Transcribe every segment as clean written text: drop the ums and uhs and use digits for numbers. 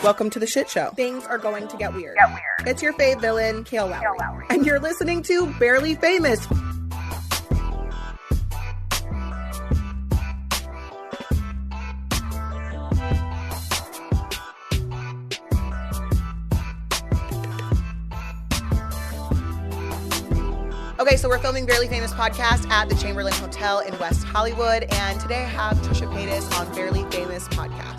Welcome to the shit show. Things are going to get weird. It's your fave villain, Kail Lowry. And you're listening to Barely Famous. Okay, so we're filming Barely Famous podcast at the Chamberlain Hotel in West Hollywood, and today I have Trisha Paytas on Barely Famous podcast.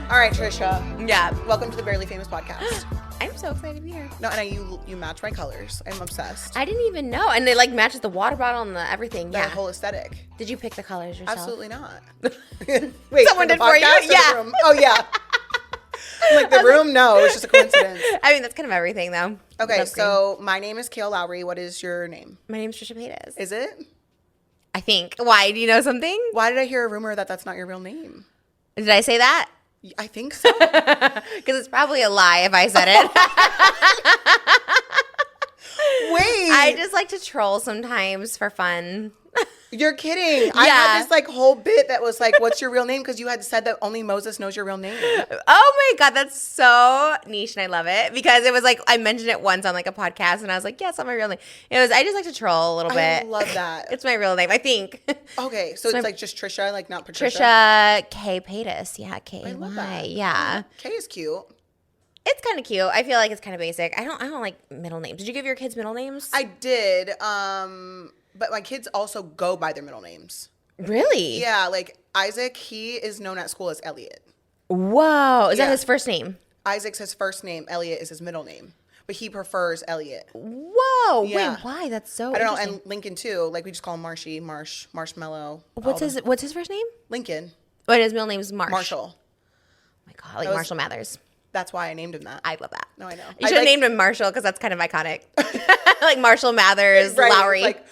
All right, Trisha. Yeah. Welcome to the Barely Famous podcast. I'm so excited to be here. No, and you match my colors. I'm obsessed. I didn't even know. And it like matches the water bottle and the everything. The whole aesthetic. Did you pick the colors yourself? Absolutely not. Wait, someone did for you? Yeah. Room? Oh, yeah. Like the room? No, it's just a coincidence. I mean, that's kind of everything, though. Okay, so my name is Kail Lowry. What is your name? My name's Trisha Paytas. Is it? I think. Why? Do you know something? Why did I hear a rumor that that's not your real name? Did I say that? I think so. Because it's probably a lie if I said it. Wait. I just like to troll sometimes for fun. You're kidding. Yeah. I had this like whole bit that was like, what's your real name? Because you had said that only Moses knows your real name. Oh my God, that's so niche and I love it. Because it was like, I mentioned it once on like a podcast and I was like, yeah, it's not my real name. I just like to troll a little bit. I love that. It's my real name, I think. Okay, so it's like just Trisha, like not Patricia? Trisha K. Paytas. Yeah, K-A-Y. I love that. Yeah. K is cute. It's kind of cute. I feel like it's kind of basic. I don't like middle names. Did you give your kids middle names? I did. But my kids also go by their middle names. Really? Yeah, like Isaac, he is known at school as Elliot. Whoa. Is that his first name? Isaac's his first name. Elliot is his middle name. But he prefers Elliot. Whoa. Yeah. Wait, why? That's so I don't know. And Lincoln too. Like we just call him Marshy, Marshmallow. What's his first name? Lincoln. What his middle name is Marshall. Oh my God, like Marshall Mathers. That's why I named him that. I love that. No, I know. You should have named him Marshall because that's kind of iconic. Like Marshall Mathers, right, Lowry. Like,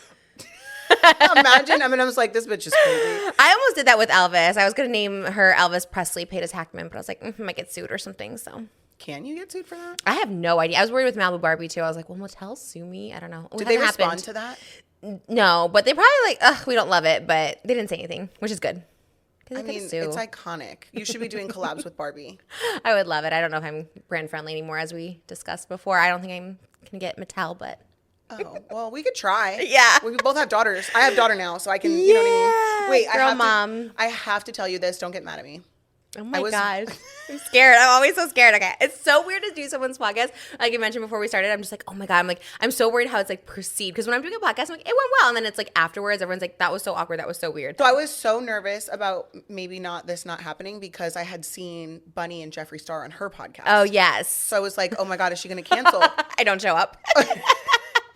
imagine, I was like, this bitch is crazy. I almost did that with Elvis. I was going to name her Elvis Presley Paytas Hackman, but I was like, I might get sued or something, so. Can you get sued for that? I have no idea. I was worried with Malibu Barbie, too. I was like, will Mattel sue me? I don't know. Did they respond to that? No, but they probably like, we don't love it, but they didn't say anything, which is good. I mean, it's iconic. You should be doing collabs with Barbie. I would love it. I don't know if I'm brand friendly anymore, as we discussed before. I don't think I'm going to get Mattel, but. Oh, well, we could try. Yeah. We both have daughters. I have a daughter now, so I can, you know what I mean? Wait, I have to tell you this. Don't get mad at me. Oh my gosh. I'm scared. I'm always so scared. Okay. It's so weird to do someone's podcast. Like I mentioned before we started, I'm just like, oh my God. I'm so worried how it's like perceived. Because when I'm doing a podcast, I'm like, it went well. And then it's like afterwards, everyone's like, that was so awkward. That was so weird. So I was so nervous about maybe not happening because I had seen Bunny and Jeffree Star on her podcast. Oh, yes. So I was like, oh my God, is she going to cancel? I don't show up.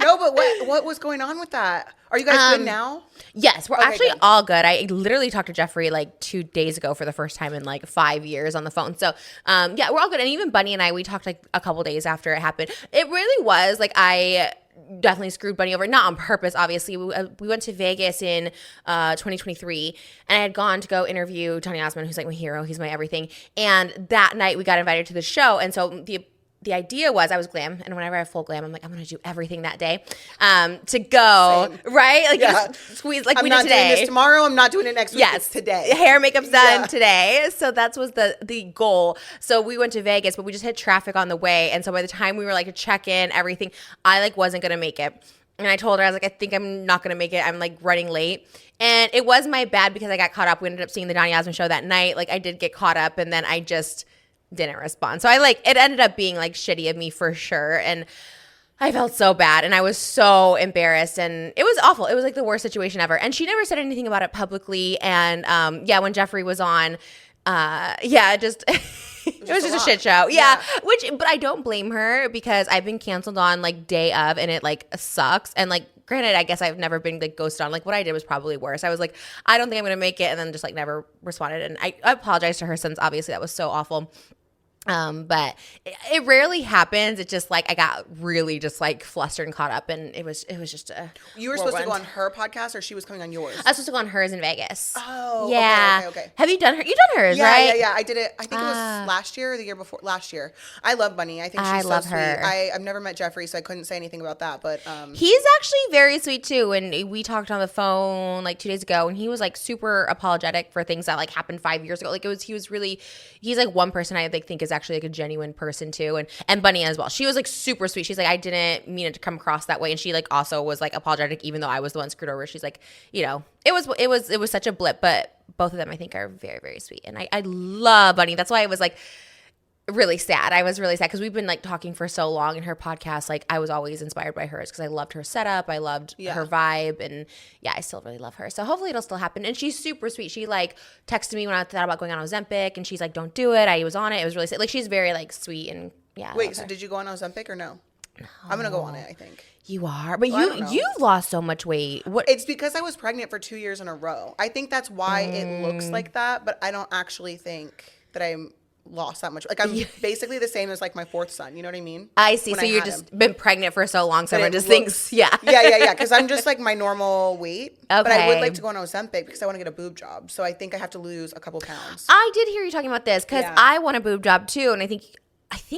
No, but what was going on with that? Are you guys good now? Yes, we're actually all good. I literally talked to Jeffree like 2 days ago for the first time in like 5 years on the phone. So yeah, we're all good. And even Bunny and I, we talked like a couple days after it happened. It really was like I definitely screwed Bunny over, not on purpose, obviously. We went to Vegas in 2023, and I had gone to go interview Johnny Osmond, who's like my hero. He's my everything. And that night we got invited to the show. And so the idea was I was glam, and whenever I have full glam, I'm like, I'm going to do everything that day to go, Same. Right? Like, you just squeeze, like we did today. I'm not doing this tomorrow. I'm not doing it next week. Yes. It's today. Hair and makeup's done today. So that was the goal. So we went to Vegas, but we just hit traffic on the way. And so by the time we were like to check in, everything, I like wasn't going to make it. And I told her, I was like, I think I'm not going to make it. I'm like running late. And it was my bad because I got caught up. We ended up seeing the Johnny Osmond show that night. Like I did get caught up, and then I just didn't respond. So it ended up being like shitty of me for sure. And I felt so bad and I was so embarrassed and it was awful. It was like the worst situation ever. And she never said anything about it publicly. And when Jeffree was on, it was just a shit show. Yeah. But I don't blame her because I've been canceled on like day of and it like sucks. And like, granted, I guess I've never been like ghosted on. Like what I did was probably worse. I was like, I don't think I'm going to make it. And then just like never responded. And I apologize to her since obviously that was so awful. But it rarely happens. It's just like I got really just like flustered and caught up, and it was just a. You were supposed to go on her podcast, or she was coming on yours? I was supposed to go on hers in Vegas. Oh, yeah. Okay. Have you done her? You done hers, right? Yeah. I did it. I think it was last year or the year before. Last year. I love Bunny. I think she's so sweet. Her. I've never met Jeffrey, so I couldn't say anything about that. But he's actually very sweet too. And we talked on the phone like 2 days ago, and he was like super apologetic for things that like happened 5 years ago. Like he's like one person I like think is actually like a genuine person too, and Bunny as well. She was like super sweet. She's like, I didn't mean it to come across that way, and she like also was like apologetic even though I was the one screwed over. She's like, you know, it was such a blip, but both of them I think are very, very sweet, and I love Bunny. That's why I was like really sad. I was really sad because we've been like talking for so long, in her podcast, like I was always inspired by hers because I loved her setup, I loved her vibe, and yeah, I still really love her. So hopefully it'll still happen. And she's super sweet. She like texted me when I thought about going on Ozempic, and she's like, don't do it. I was on it. It was really sad. Like she's very like sweet, and yeah. Wait, so did you go on Ozempic or no? I'm gonna go on it, I think. You are, but you've lost so much weight. What? It's because I was pregnant for 2 years in a row. I think that's why it looks like that, but I don't actually think that I'm lost that much. Like I'm basically the same as like my fourth son. You know what I mean? I see. So you're just been pregnant for so long, so everyone just thinks, yeah. Because I'm just like my normal weight. Okay. But I would like to go on Ozempic because I want to get a boob job. So I think I have to lose a couple pounds. I did hear you talking about this because I want a boob job too, and I think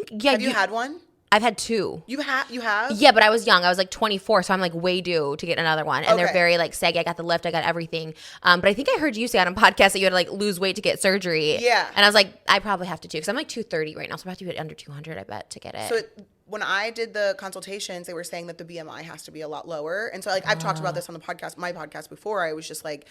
yeah. Have you had one? I've had 2. You have? Yeah, but I was young. I was like 24, so I'm like way due to get another one. And they're very like saggy. I got the lift. I got everything. But I think I heard you say on a podcast that you had to like lose weight to get surgery. Yeah. And I was like, I probably have to too because I'm like 230 right now, so I have to be under 200, I bet, to get it. So when I did the consultations, they were saying that the BMI has to be a lot lower. And so like I've talked about this on my podcast before. I was just like,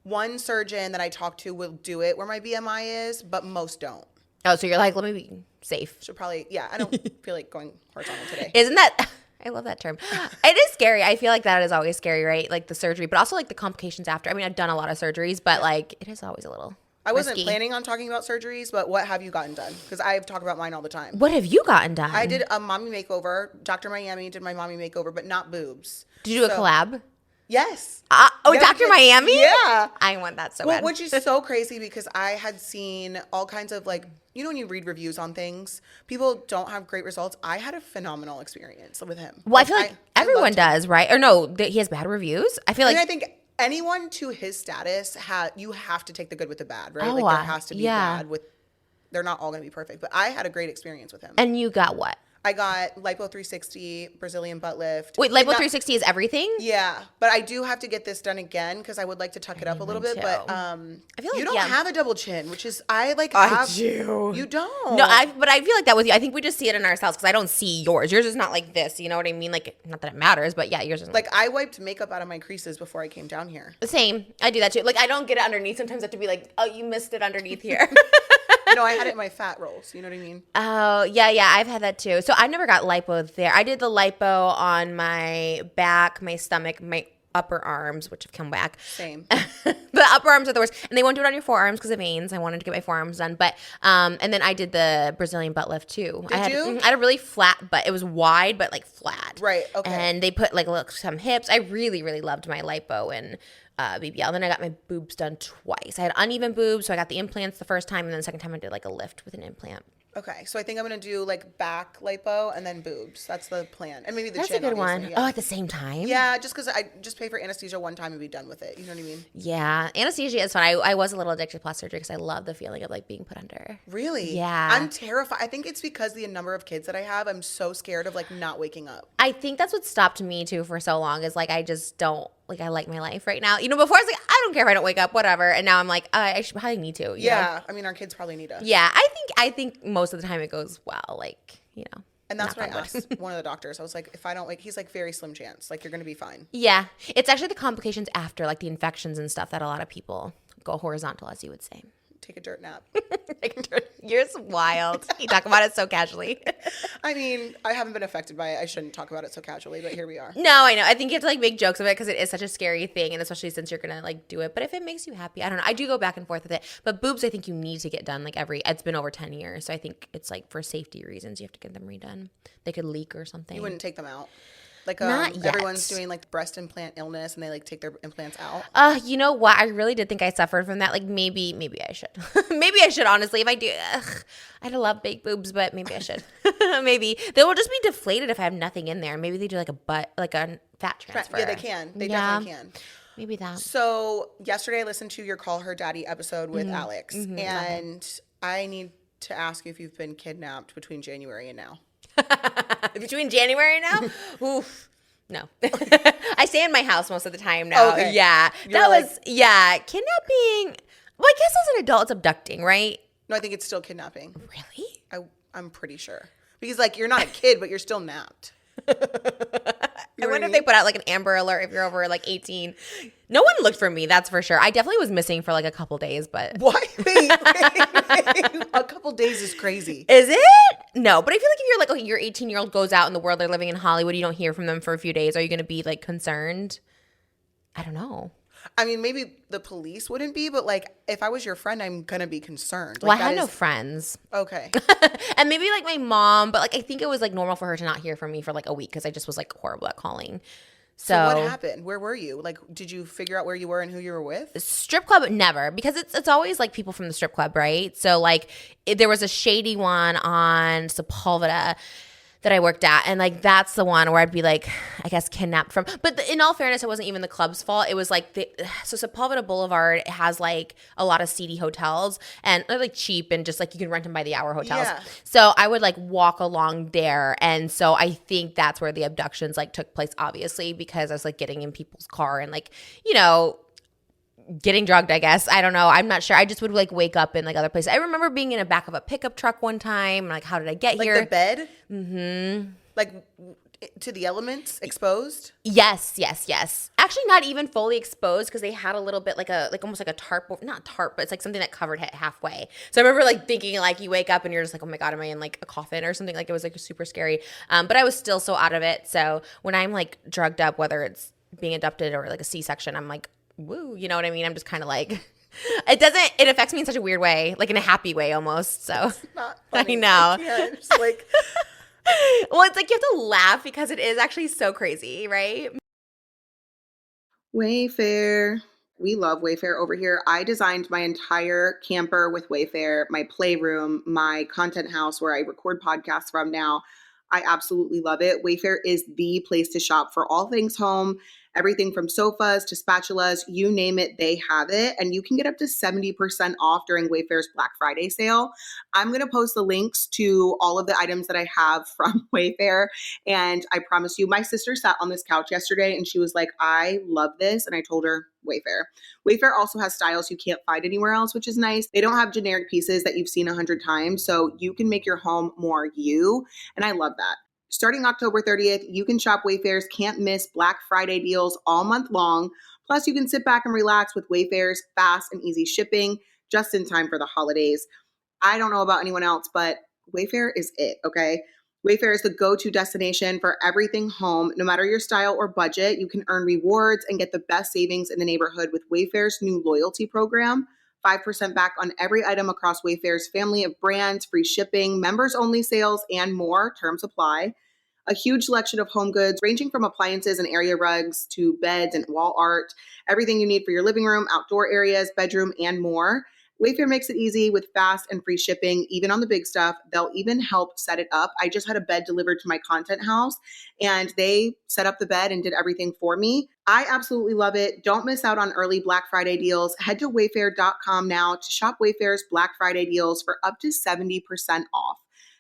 one surgeon that I talked to will do it where my BMI is, but most don't. Oh, so you're like, let me be safe. Should probably, I don't feel like going horizontal today. Isn't that, I love that term. It is scary. I feel like that is always scary, right? Like the surgery, but also like the complications after. I mean, I've done a lot of surgeries, but like it is always a little I wasn't risky. planning on talking about surgeries, but what have you gotten done? Because I talk about mine all the time. What have you gotten done? I did a mommy makeover. Dr. Miami did my mommy makeover, but not boobs. Did you do a collab? Yes. Dr. Miami? Yeah. I want that so bad. Which is so crazy because I had seen all kinds of like, you know, when you read reviews on things, people don't have great results. I had a phenomenal experience with him. Well, I feel like everyone does, right? Or no, he has bad reviews. I feel like. I think anyone to his status, you have to take the good with the bad, right? Oh, like there has to be bad with, they're not all going to be perfect. But I had a great experience with him. And you got what? I got lipo 360, Brazilian butt lift. Wait, lipo 360 is everything? Yeah, but I do have to get this done again because I would like to tuck it up a little bit. But I feel like you don't have a double chin, which is I do. You don't. No, but I feel like that with you. I think we just see it in ourselves because I don't see yours. Yours is not like this. You know what I mean? Like, not that it matters, but yeah, yours is like I wiped makeup out of my creases before I came down here. The same. I do that too. Like I don't get it underneath. Sometimes I have to be like, oh, you missed it underneath here. No, I had it in my fat rolls. You know what I mean? Oh, yeah. I've had that too. So I never got lipo there. I did the lipo on my back, my stomach, my upper arms, which have come back. Same. The upper arms are the worst. And they won't do it on your forearms because of veins. I wanted to get my forearms done. But, and then I did the Brazilian butt lift too. Did you? I had a really flat butt. It was wide, but like flat. Right. Okay. And they put like some hips. I really, really loved my lipo and BBL. Then I got my boobs done twice. I had uneven boobs, so I got the implants the first time, and then the second time I did like a lift with an implant. Okay, so I think I'm gonna do like back lipo and then boobs. That's the plan, and maybe the That's chin. That's a good one. Yeah. Oh, at the same time. Yeah, just because I just pay for anesthesia one time and be done with it. You know what I mean? Yeah, anesthesia is fun. I was a little addicted to plastic surgery because I love the feeling of like being put under. Really? Yeah. I'm terrified. I think it's because the number of kids that I have. I'm so scared of like not waking up. I think that's what stopped me too for so long. Is like I just don't. Like, I like my life right now. You know, before I was like, I don't care if I don't wake up, whatever. And now I'm like, I should probably need to. You know? I mean, our kids probably need us. Yeah, I think most of the time it goes well. Like, you know. And that's what I asked one of the doctors. I was like, if I don't wake, he's like, very slim chance. Like, you're going to be fine. Yeah. It's actually the complications after, like the infections and stuff that a lot of people go horizontal, as you would say. Take a dirt nap. You're wild. You talk about it so casually. I mean, I haven't been affected by it. I shouldn't talk about it so casually, but here we are. No, I know. I think you have to like make jokes of it because it is such a scary thing, and especially since you're gonna like do it. But if it makes you happy, I don't know. I do go back and forth with it. But boobs, I think you need to get done like it's been over 10 years, so I think it's like for safety reasons you have to get them redone. They could leak or something. You wouldn't take them out? Like Not yet. everyone's doing like breast implant illness and they like take their implants out. You know what? I really did think I suffered from that. Like maybe I should. Maybe I should, honestly. If I do, I love big boobs, but maybe I should. Maybe they will just be deflated if I have nothing in there. Maybe they do like a fat transfer. Yeah, they can. They definitely can. Maybe that. So yesterday I listened to your Call Her Daddy episode with Alex, and I need to ask you if you've been kidnapped between January and now. Between January and now? Oof. No. I stay in my house most of the time now. Okay. Yeah. Kidnapping. Well, I guess as an adult, it's abducting, right? No, I think it's still kidnapping. Really? I'm pretty sure. Because, like, you're not a kid, but you're still napped. I wonder if they put out like an Amber Alert if you're over like 18. No one looked for me, that's for sure. I definitely was missing for like a couple days, but What? Wait. A couple days is crazy. Is it? No, but I feel like if you're like, okay, your 18-year-old goes out in the world, they're living in Hollywood, you don't hear from them for a few days. Are you going to be like concerned? I don't know. I mean, maybe the police wouldn't be, but like if I was your friend, I'm going to be concerned. Well, Like, I had no friends. Okay. And maybe like my mom, but like I think it was like normal for her to not hear from me for like a week because I just was like horrible at calling. So what happened? Where were you? Like, did you figure out where you were and who you were with? Strip club, never, because it's always like people from the strip club, right? So like there was a shady one on Sepulveda that I worked at, and like that's the one where I'd be like, I guess kidnapped from. But in all fairness, it wasn't even the club's fault. It was like so Sepulveda Boulevard has like a lot of seedy hotels, and they're like cheap and just like you can rent them by the hour hotels. Yeah. So I would like walk along there, and so I think that's where the abductions like took place, obviously, because I was like getting in people's car and like getting drugged, I guess. I don't know. I'm not sure. I just would like wake up in like other places. I remember being in the back of a pickup truck one time. Like, how did I get Like here? the bed? Mm-hmm. Like to the elements, exposed? Yes. Actually, not even fully exposed because they had a little bit like almost like a tarp, not tarp, but it's like something that covered it halfway. So I remember like thinking like you wake up and you're just like, oh my God, am I in like a coffin or something? Like it was like super scary. But I was still so out of it. So when I'm like drugged up, whether it's being abducted or like a C-section, I'm like, woo, you know what I mean? I'm just kind of like, it affects me in such a weird way, like in a happy way almost. So It's not funny. I know. I can't. It's like, well, it's like you have to laugh because it is actually so crazy, right? Wayfair. We love Wayfair over here. I designed my entire camper with Wayfair, my playroom, my content house where I record podcasts from now. I absolutely love it. Wayfair is the place to shop for all things home, everything from sofas to spatulas, you name it, they have it. And you can get up to 70% off during Wayfair's Black Friday sale. I'm going to post the links to all of the items that I have from Wayfair. And I promise you, my sister sat on this couch yesterday and she was like, I love this. And I told her, Wayfair. Wayfair also has styles you can't find anywhere else, which is nice. They don't have generic pieces that you've seen 100 times, so you can make your home more you. And I love that. Starting October 30th, you can shop Wayfair's can't miss Black Friday deals all month long. Plus, you can sit back and relax with Wayfair's fast and easy shipping just in time for the holidays. I don't know about anyone else, but Wayfair is it, okay? Wayfair is the go-to destination for everything home. No matter your style or budget, you can earn rewards and get the best savings in the neighborhood with Wayfair's new loyalty program. 5% back on every item across Wayfair's family of brands, free shipping, members-only sales, and more. Terms apply. A huge selection of home goods ranging from appliances and area rugs to beds and wall art. Everything you need for your living room, outdoor areas, bedroom, and more. Wayfair makes it easy with fast and free shipping, even on the big stuff. They'll even help set it up. I just had a bed delivered to my content house and they set up the bed and did everything for me. I absolutely love it. Don't miss out on early Black Friday deals. Head to wayfair.com now to shop Wayfair's Black Friday deals for up to 70% off.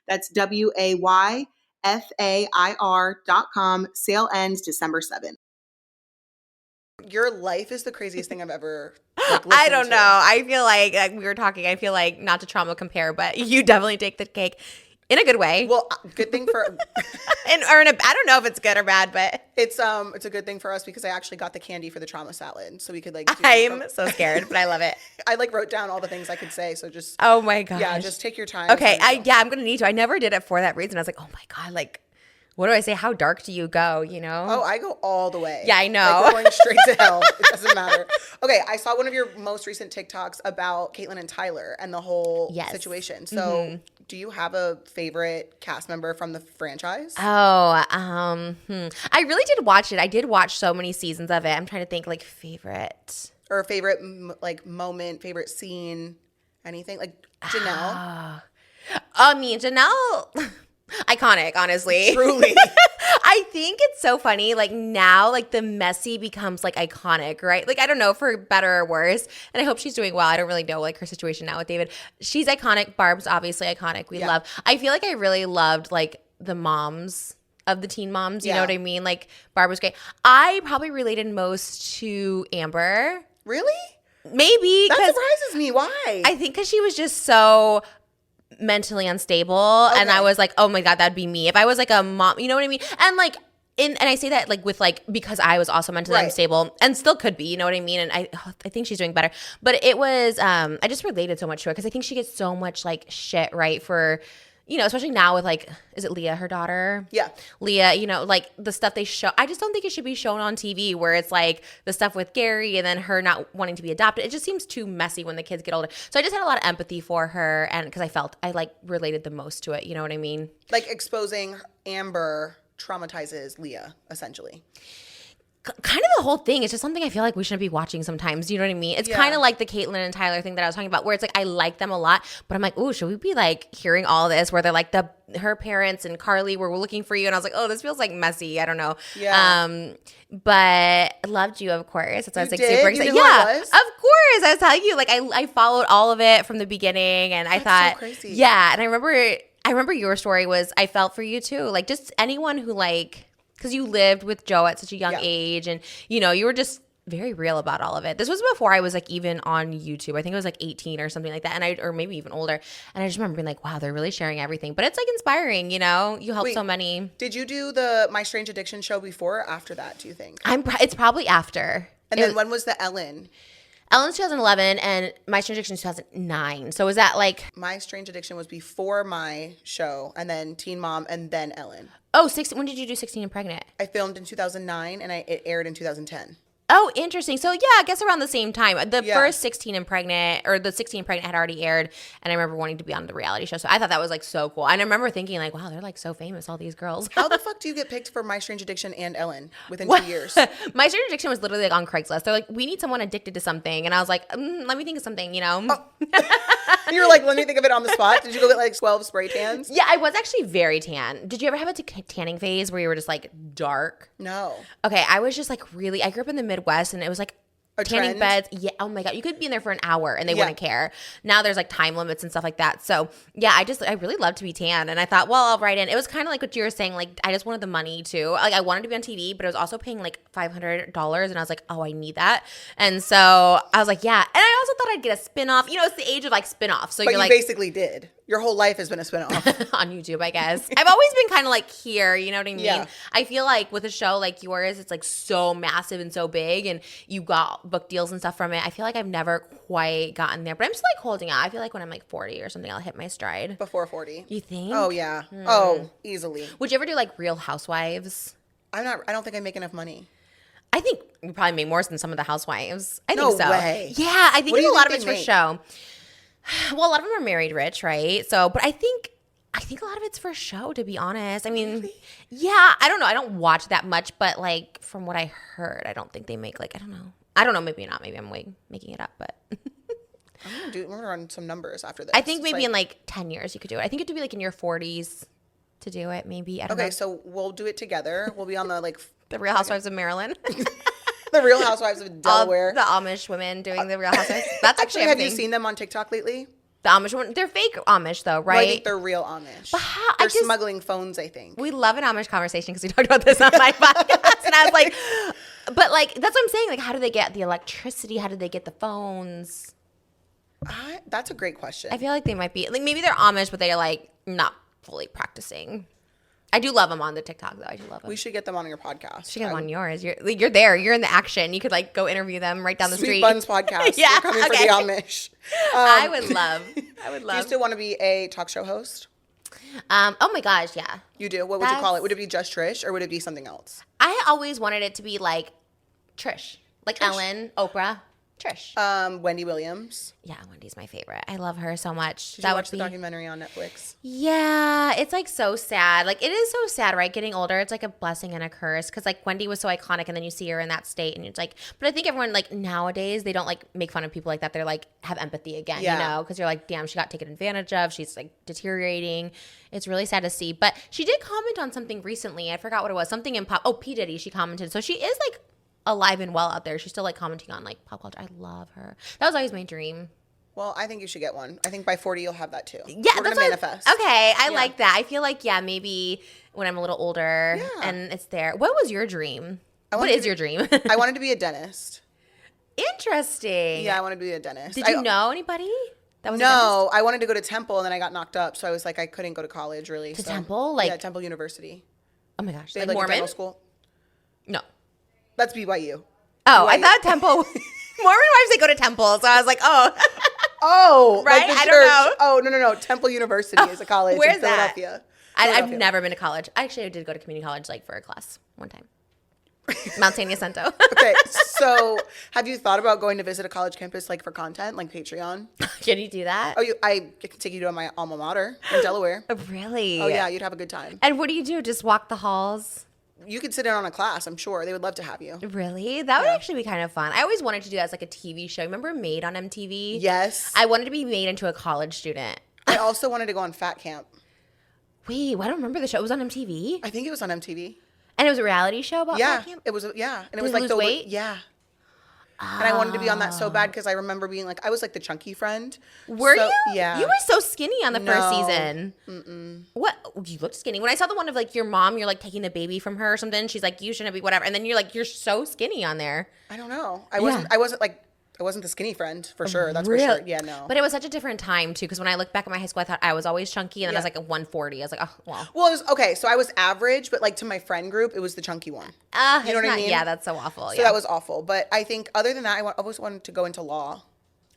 That's WAYFAIR.com. Sale ends December 7th. Your life is the craziest thing I've ever I don't know. I feel like we were talking, I feel like not to trauma compare, but you definitely take the cake in a good way. Well, good thing for I don't know if it's good or bad, but it's a good thing for us because I actually got the candy for the trauma salad, so we could like. I'm so scared, but I love it. I like wrote down all the things I could say, so just. Oh my gosh. Yeah, just take your time. Okay, I'm gonna need to. I never did it for that reason. I was like, oh my God, like, what do I say? How dark do you go, you know? Oh, I go all the way. Yeah, I know. Like, we're going straight to hell. It doesn't matter. Okay, I saw one of your most recent TikToks about Caitlyn and Tyler and the whole situation. So, do you have a favorite cast member from the franchise? Oh, I really did watch it. I did watch so many seasons of it. I'm trying to think, like, favorite. Or favorite, like, moment, favorite scene, anything? Like, Janelle? I mean, Janelle, iconic, honestly. Truly. I think it's so funny. Like now, like the messy becomes like iconic, right? Like I don't know, for better or worse. And I hope she's doing well. I don't really know like her situation now with David. She's iconic. Barb's obviously iconic. We love. I feel like I really loved like the moms of the teen moms. You know what I mean? Like Barb was great. I probably related most to Amber. Really? Maybe. That surprises me. Why? I think because she was just so mentally unstable, and I was like, oh my god, that'd be me if I was like a mom, you know what I mean? And like and I say that like with like because I was also mentally unstable and still could be, you know what I mean? And I think she's doing better, but it was I just related so much to her because I think she gets so much like shit, right? For you know, especially now with like, is it Leah, her daughter? Yeah. Leah, you know, like the stuff they show. I just don't think it should be shown on TV where it's like the stuff with Gary and then her not wanting to be adopted. It just seems too messy when the kids get older. So I just had a lot of empathy for her and because I felt I like related the most to it. You know what I mean? Like exposing Amber traumatizes Leah, essentially. Kind of the whole thing. It's just something I feel like we shouldn't be watching sometimes. You know what I mean? It's kind of like the Caitlyn and Tyler thing that I was talking about where it's like I like them a lot, but I'm like, ooh, should we be like hearing all this where they're like her parents and Carly were looking for you? And I was like, oh, this feels like messy. I don't know. Yeah. But I loved you, of course. That's why I was like super excited. Yeah, of course. I was telling you, like I followed all of it from the beginning and I thought, so crazy. Yeah. And I remember your story was I felt for you too. Like just anyone who like, because you lived with Joe at such a young age and, you know, you were just very real about all of it. This was before I was like even on YouTube. I think I was like 18 or something like that. And or maybe even older. And I just remember being like, wow, they're really sharing everything. But it's like inspiring, you know? You help so many. Did you do the My Strange Addiction show before or after that, do you think? It's probably after. And then when was the Ellen? Ellen's 2011 and My Strange Addiction 2009. So was that like... My Strange Addiction was before my show and then Teen Mom and then Ellen. Oh, when did you do 16 and Pregnant? I filmed in 2009 and it aired in 2010. Oh, interesting. So, yeah, I guess around the same time. The first 16 and Pregnant, or the 16 and Pregnant had already aired, and I remember wanting to be on the reality show. So I thought that was, like, so cool. And I remember thinking, like, wow, they're, like, so famous, all these girls. How the fuck do you get picked for My Strange Addiction and Ellen within 2 years? My Strange Addiction was literally, like, on Craigslist. They're like, we need someone addicted to something. And I was like, let me think of something, you know? Oh. You were like, let me think of it on the spot. Did you go get, like, 12 spray tans? Yeah, I was actually very tan. Did you ever have a tanning phase where you were just, like, dark? No. Okay, I was just, like, really – I grew up in the Midwest, and it was, like, tanning beds. Yeah. Oh my God. You could be in there for an hour and they wouldn't care. Now there's like time limits and stuff like that. So yeah, I really love to be tan. And I thought, well, I'll write in. It was kind of like what you were saying. Like I just wanted the money too. Like I wanted to be on TV, but it was also paying like $500. And I was like, oh, I need that. And so I was like, yeah. And I also thought I'd get a spinoff. You know, it's the age of like spinoffs. So but you're you like, basically did. Your whole life has been a spinoff. On YouTube, I guess. I've always been kind of like here, you know what I mean? Yeah. I feel like with a show like yours, it's like so massive and so big and you got book deals and stuff from it. I feel like I've never quite gotten there, but I'm still like holding out. I feel like when I'm like 40 or something, I'll hit my stride. Before 40. You think? Oh, yeah. Oh, easily. Would you ever do like Real Housewives? I don't think I make enough money. I think you probably make more than some of the housewives. I no think so. Way. Yeah, I think a lot of it's for make? show. Well, a lot of them are married rich, right? So, but I think a lot of it's for show, to be honest. I mean, really? Yeah, I don't know. I don't watch that much, but like from what I heard, I don't think they make like, I don't know. Maybe not. Maybe I'm making it up, but I'm gonna run some numbers after this. I think maybe in like 10 years you could do it. I think you have to be like in your 40s to do it. Maybe. I don't know. Okay, so we'll do it together. We'll be on the like the Real Housewives of Maryland. The Real Housewives of Delaware. The Amish women doing the Real Housewives. That's actually have you seen them on TikTok lately? The Amish women. They're fake Amish though, right? No, I think they're real Amish. But how, they're smuggling phones, I think. We love an Amish conversation because we talked about this on my podcast. And I was like, but like, that's what I'm saying. Like, how do they get the electricity? How do they get the phones? That's a great question. I feel like they might be, like maybe they're Amish, but they're like not fully practicing. I do love them on the TikTok, though. I do love them. We should get them on your podcast. We should get them on yours. You're there. You're in the action. You could like go interview them right down the street. Sweet Buns podcast. Yeah, You're coming for the Amish. I would love. Do you still want to be a talk show host? Oh my gosh, yeah. You do? What would you call it? Would it be just Trish or would it be something else? I always wanted it to be like Trish. Like Ellen, Oprah, Trish. Wendy Williams. Yeah, Wendy's my favorite. I love her so much. Did you watch the documentary on Netflix? Yeah, it's like so sad. Like it is so sad, right? Getting older, it's like a blessing and a curse because like Wendy was so iconic, and then you see her in that state, and it's like. But I think everyone like nowadays they don't like make fun of people like that. They're like have empathy again, you know? Because you're like, damn, she got taken advantage of. She's like deteriorating. It's really sad to see. But she did comment on something recently. I forgot what it was. Something in pop. Oh, P Diddy. She commented. So she is like alive and well out there. She's still like commenting on like pop culture. I love her. That was always my dream. Well, I think you should get one. I think by 40 you'll have that too. Yeah, we're gonna that's manifest. Okay, I like that. I feel like maybe when I'm a little older and it's there. What was your dream? What is your dream? I wanted to be a dentist. Interesting. Yeah, I wanted to be a dentist. Did you know anybody that was? No, I wanted to go to Temple and then I got knocked up, so I was like I couldn't go to college really. To Temple, like Temple University. Oh my gosh, they like had, Mormon dental school. No, that's BYU. Oh, I thought Temple. Mormon wives they go to Temple, so I was like, oh. Oh, right. Like I don't know. Oh no. Temple University is a college Where's in Philadelphia. I've never been to college. Actually, I did go to community college like for a class one time. Mount San Jacinto. Okay, so have you thought about going to visit a college campus like for content, like Patreon? Can you do that? Oh, I can take you to my alma mater in Delaware. Really? Oh yeah, you'd have a good time. And what do you do? Just walk the halls? You could sit in on a class. I'm sure they would love to have you. Really? That would actually be kind of fun. I always wanted to do that as like a TV show. Remember Made on MTV? Yes. I wanted to be made into a college student. I also wanted to go on Fat Camp. Wait, I don't remember the show. It was on MTV? I think it was on MTV. And it was a reality show about Fat Camp? It was. Yeah, and it was Did like lose weight? Yeah. And I wanted to be on that so bad because I remember being like, I was like the chunky friend. Were you? Yeah. You were so skinny on the first season. Mm-mm. What? You looked skinny. When I saw the one of like your mom, you're like taking the baby from her or something. She's like, you shouldn't be whatever. And then you're like, you're so skinny on there. I don't know. I wasn't the skinny friend for sure. That's for sure. Yeah, no. But it was such a different time too, because when I look back at my high school, I thought I was always chunky, and then I was like at 140. I was like, oh, well. Well, it was okay. So I was average, but like to my friend group, it was the chunky one. You know what I mean? Yeah, that's so awful. So that was awful. But I think other than that, I always wanted to go into law.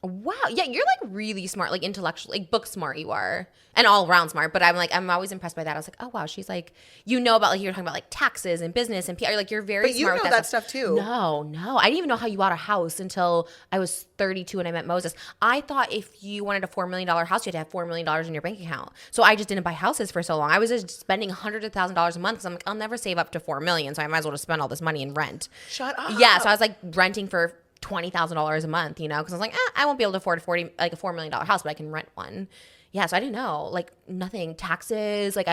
Wow. Yeah, you're like really smart, like intellectual, like book smart you are. And all around smart. But I'm always impressed by that. I was like, oh wow, she's like, you know about like you're talking about like taxes and business and PR. Like you're very smart with that stuff too. No. I didn't even know how you bought a house until I was 32 and I met Moses. I thought if you wanted a $4 million house, you had to have $4 million in your bank account. So I just didn't buy houses for so long. I was just spending hundreds of thousands of dollars a month because I'm like, I'll never save up to $4 million. So I might as well just spend all this money in rent. Shut up. Yeah. So I was like renting for $20,000 a month, you know, because I was like, I won't be able to afford a $4 million house, but I can rent one. Yeah, so I didn't know, like nothing, taxes. Like I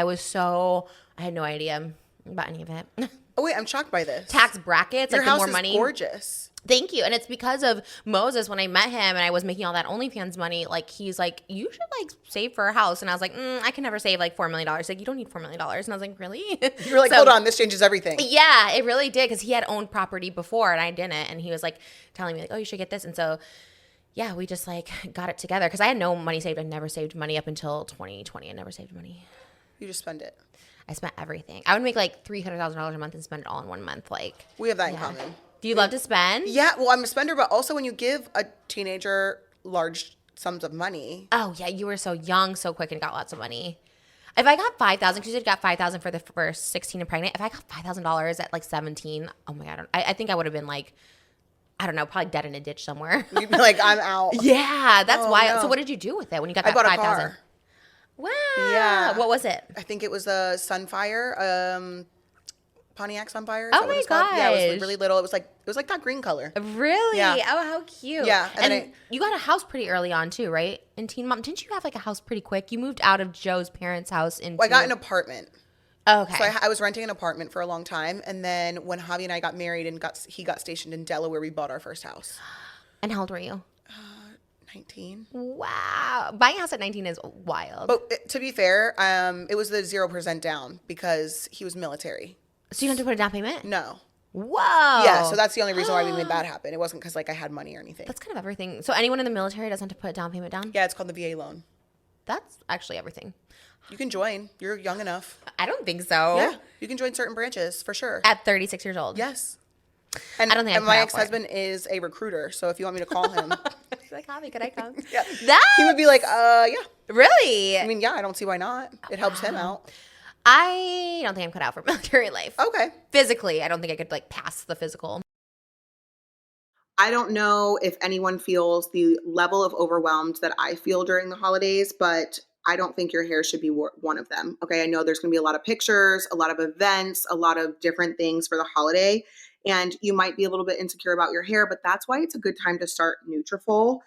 had no idea about any of it. Oh wait, I'm shocked by this. Tax brackets, Your like house the more is money. Gorgeous. Thank you. And it's because of Moses. When I met him and I was making all that OnlyFans money, like he's like, you should like save for a house. And I was like, I can never save like $4 million. He's like, you don't need $4 million. And I was like, really? You were like, hold on, this changes everything. Yeah, it really did, because he had owned property before and I didn't. And he was like telling me like, oh, you should get this. And so yeah, we just like got it together because I had no money saved. I never saved money up until 2020. I never saved money. You just spend it. I spent everything. I would make like $300,000 a month and spend it all in 1 month. Like we have that in common. Do you love to spend? Yeah, well, I'm a spender, but also when you give a teenager large sums of money. Oh yeah, you were so young, so quick, and got lots of money. If I got $5,000, because you got $5,000 for the first 16 and pregnant. If I got $5,000 at like 17, oh my god, I think I would have been like, I don't know, probably dead in a ditch somewhere. You'd be like, I'm out. Yeah, that's wild. No. So what did you do with it when you got I that bought a $5,000? car. Wow. Yeah. What was it? I think it was a Sunfire, Pontiac Sunfire. Oh my gosh. Yeah, it was really little. It was like that green color. Really? Yeah. Oh, how cute. Yeah. And you got a house pretty early on too, right? In Teen Mom, didn't you have like a house pretty quick? You moved out of Joe's parents' house into. Well, I got an apartment. Okay. So I was renting an apartment for a long time, and then when Javi and I got married and he got stationed in Delaware, we bought our first house. And how old were you? 19. Wow. Buying a house at 19 is wild. But to be fair, it was the 0% down because he was military. So you don't have to put a down payment? No. Whoa. Yeah, so that's the only reason why we made that happen. It wasn't because like I had money or anything. That's kind of everything. So anyone in the military doesn't have to put a down payment down? Yeah, it's called the VA loan. That's actually everything. You can join. You're young enough. I don't think so. Yeah, you can join certain branches for sure. At 36 years old? Yes. And, I don't think and my ex-husband is a recruiter, so if you want me to call him, She's like, Javi, could I come? Yeah. That He would be like, yeah. really? I mean, yeah, I don't see why not. It helps him out. I don't think I'm cut out for military life. Okay. Physically, I don't think I could like pass the physical. I don't know if anyone feels the level of overwhelmed that I feel during the holidays, but I don't think your hair should be one of them. Okay. I know there's going to be a lot of pictures, a lot of events, a lot of different things for the holiday, and you might be a little bit insecure about your hair, but that's why it's a good time to start Nutrafol.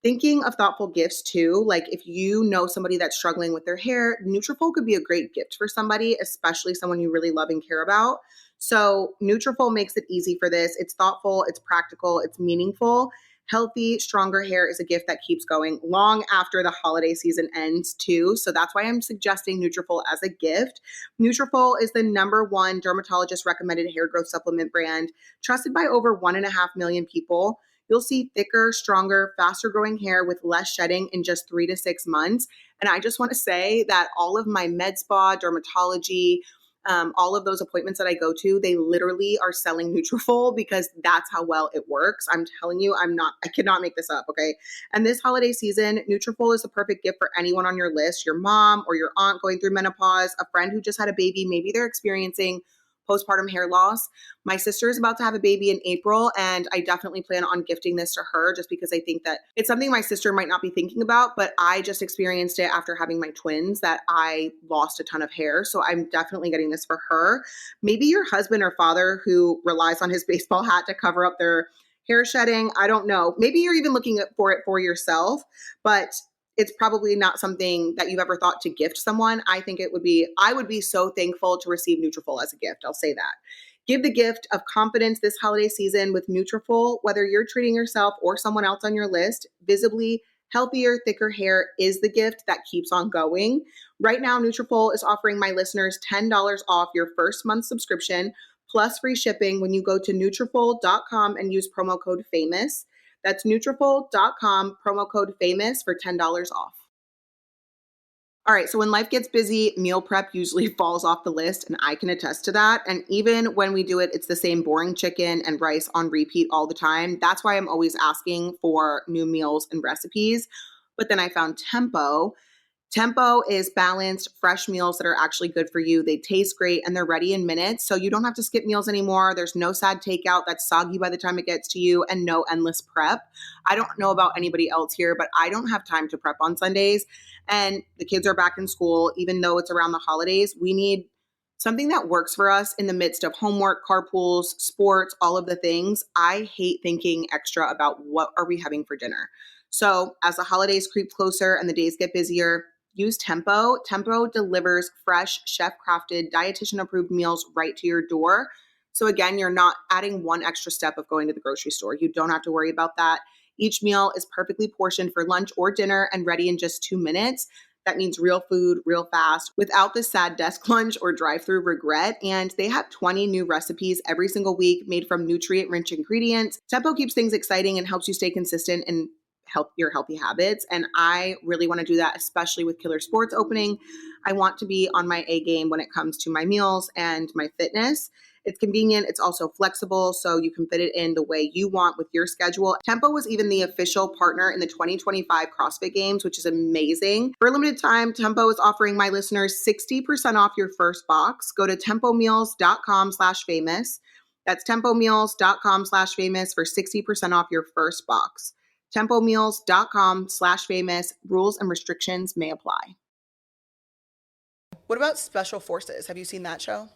Thinking of thoughtful gifts too, like if you know somebody that's struggling with their hair, Nutrafol could be a great gift for somebody, especially someone you really love and care about. So Nutrafol makes it easy for this. It's thoughtful, it's practical, it's meaningful. Healthy, stronger hair is a gift that keeps going long after the holiday season ends too. So that's why I'm suggesting Nutrafol as a gift. Nutrafol is the #1 dermatologist recommended hair growth supplement brand, trusted by over 1.5 million people. You'll see thicker, stronger, faster growing hair with less shedding in just 3 to 6 months. And I just want to say that all of my med spa, dermatology, all of those appointments that I go to, they literally are selling Nutrafol because that's how well it works. I'm telling you, I cannot make this up, okay? And this holiday season, Nutrafol is the perfect gift for anyone on your list, your mom or your aunt going through menopause, a friend who just had a baby, maybe they're experiencing postpartum hair loss. My sister is about to have a baby in April, and I definitely plan on gifting this to her just because I think that it's something my sister might not be thinking about, but I just experienced it after having my twins that I lost a ton of hair. So I'm definitely getting this for her. Maybe your husband or father who relies on his baseball hat to cover up their hair shedding. I don't know. Maybe you're even looking for it for yourself, but it's probably not something that you've ever thought to gift someone. I would be so thankful to receive Nutrafol as a gift. I'll say that. Give the gift of confidence this holiday season with Nutrafol. Whether you're treating yourself or someone else on your list, visibly healthier, thicker hair is the gift that keeps on going. Right now, Nutrafol is offering my listeners $10 off your first month subscription plus free shipping when you go to Nutrafol.com and use promo code FAMOUS. That's Nutrafol.com, promo code FAMOUS for $10 off. All right, so when life gets busy, meal prep usually falls off the list, and I can attest to that. And even when we do it, it's the same boring chicken and rice on repeat all the time. That's why I'm always asking for new meals and recipes. But then I found Tempo. Tempo is balanced, fresh meals that are actually good for you. They taste great and they're ready in minutes. So you don't have to skip meals anymore. There's no sad takeout that's soggy by the time it gets to you and no endless prep. I don't know about anybody else here, but I don't have time to prep on Sundays. And the kids are back in school, even though it's around the holidays. We need something that works for us in the midst of homework, carpools, sports, all of the things. I hate thinking extra about what are we having for dinner. So as the holidays creep closer and the days get busier, use Tempo. Tempo delivers fresh, chef-crafted, dietitian-approved meals right to your door. So again, you're not adding one extra step of going to the grocery store. You don't have to worry about that. Each meal is perfectly portioned for lunch or dinner and ready in just 2 minutes. That means real food, real fast, without the sad desk lunch or drive-through regret. And they have 20 new recipes every single week made from nutrient-rich ingredients. Tempo keeps things exciting and helps you stay consistent and help your healthy habits. And I really want to do that, especially with Killer Sports opening. I want to be on my A game when it comes to my meals and my fitness. It's convenient. It's also flexible, so you can fit it in the way you want with your schedule. Tempo was even the official partner in the 2025 CrossFit Games, which is amazing. For a limited time, Tempo is offering my listeners 60% off your first box. Go to tempomeals.com/famous. That's tempomeals.com/famous for 60% off your first box. Tempomeals.com/famous. Rules and restrictions may apply. What about Special Forces? Have you seen that show?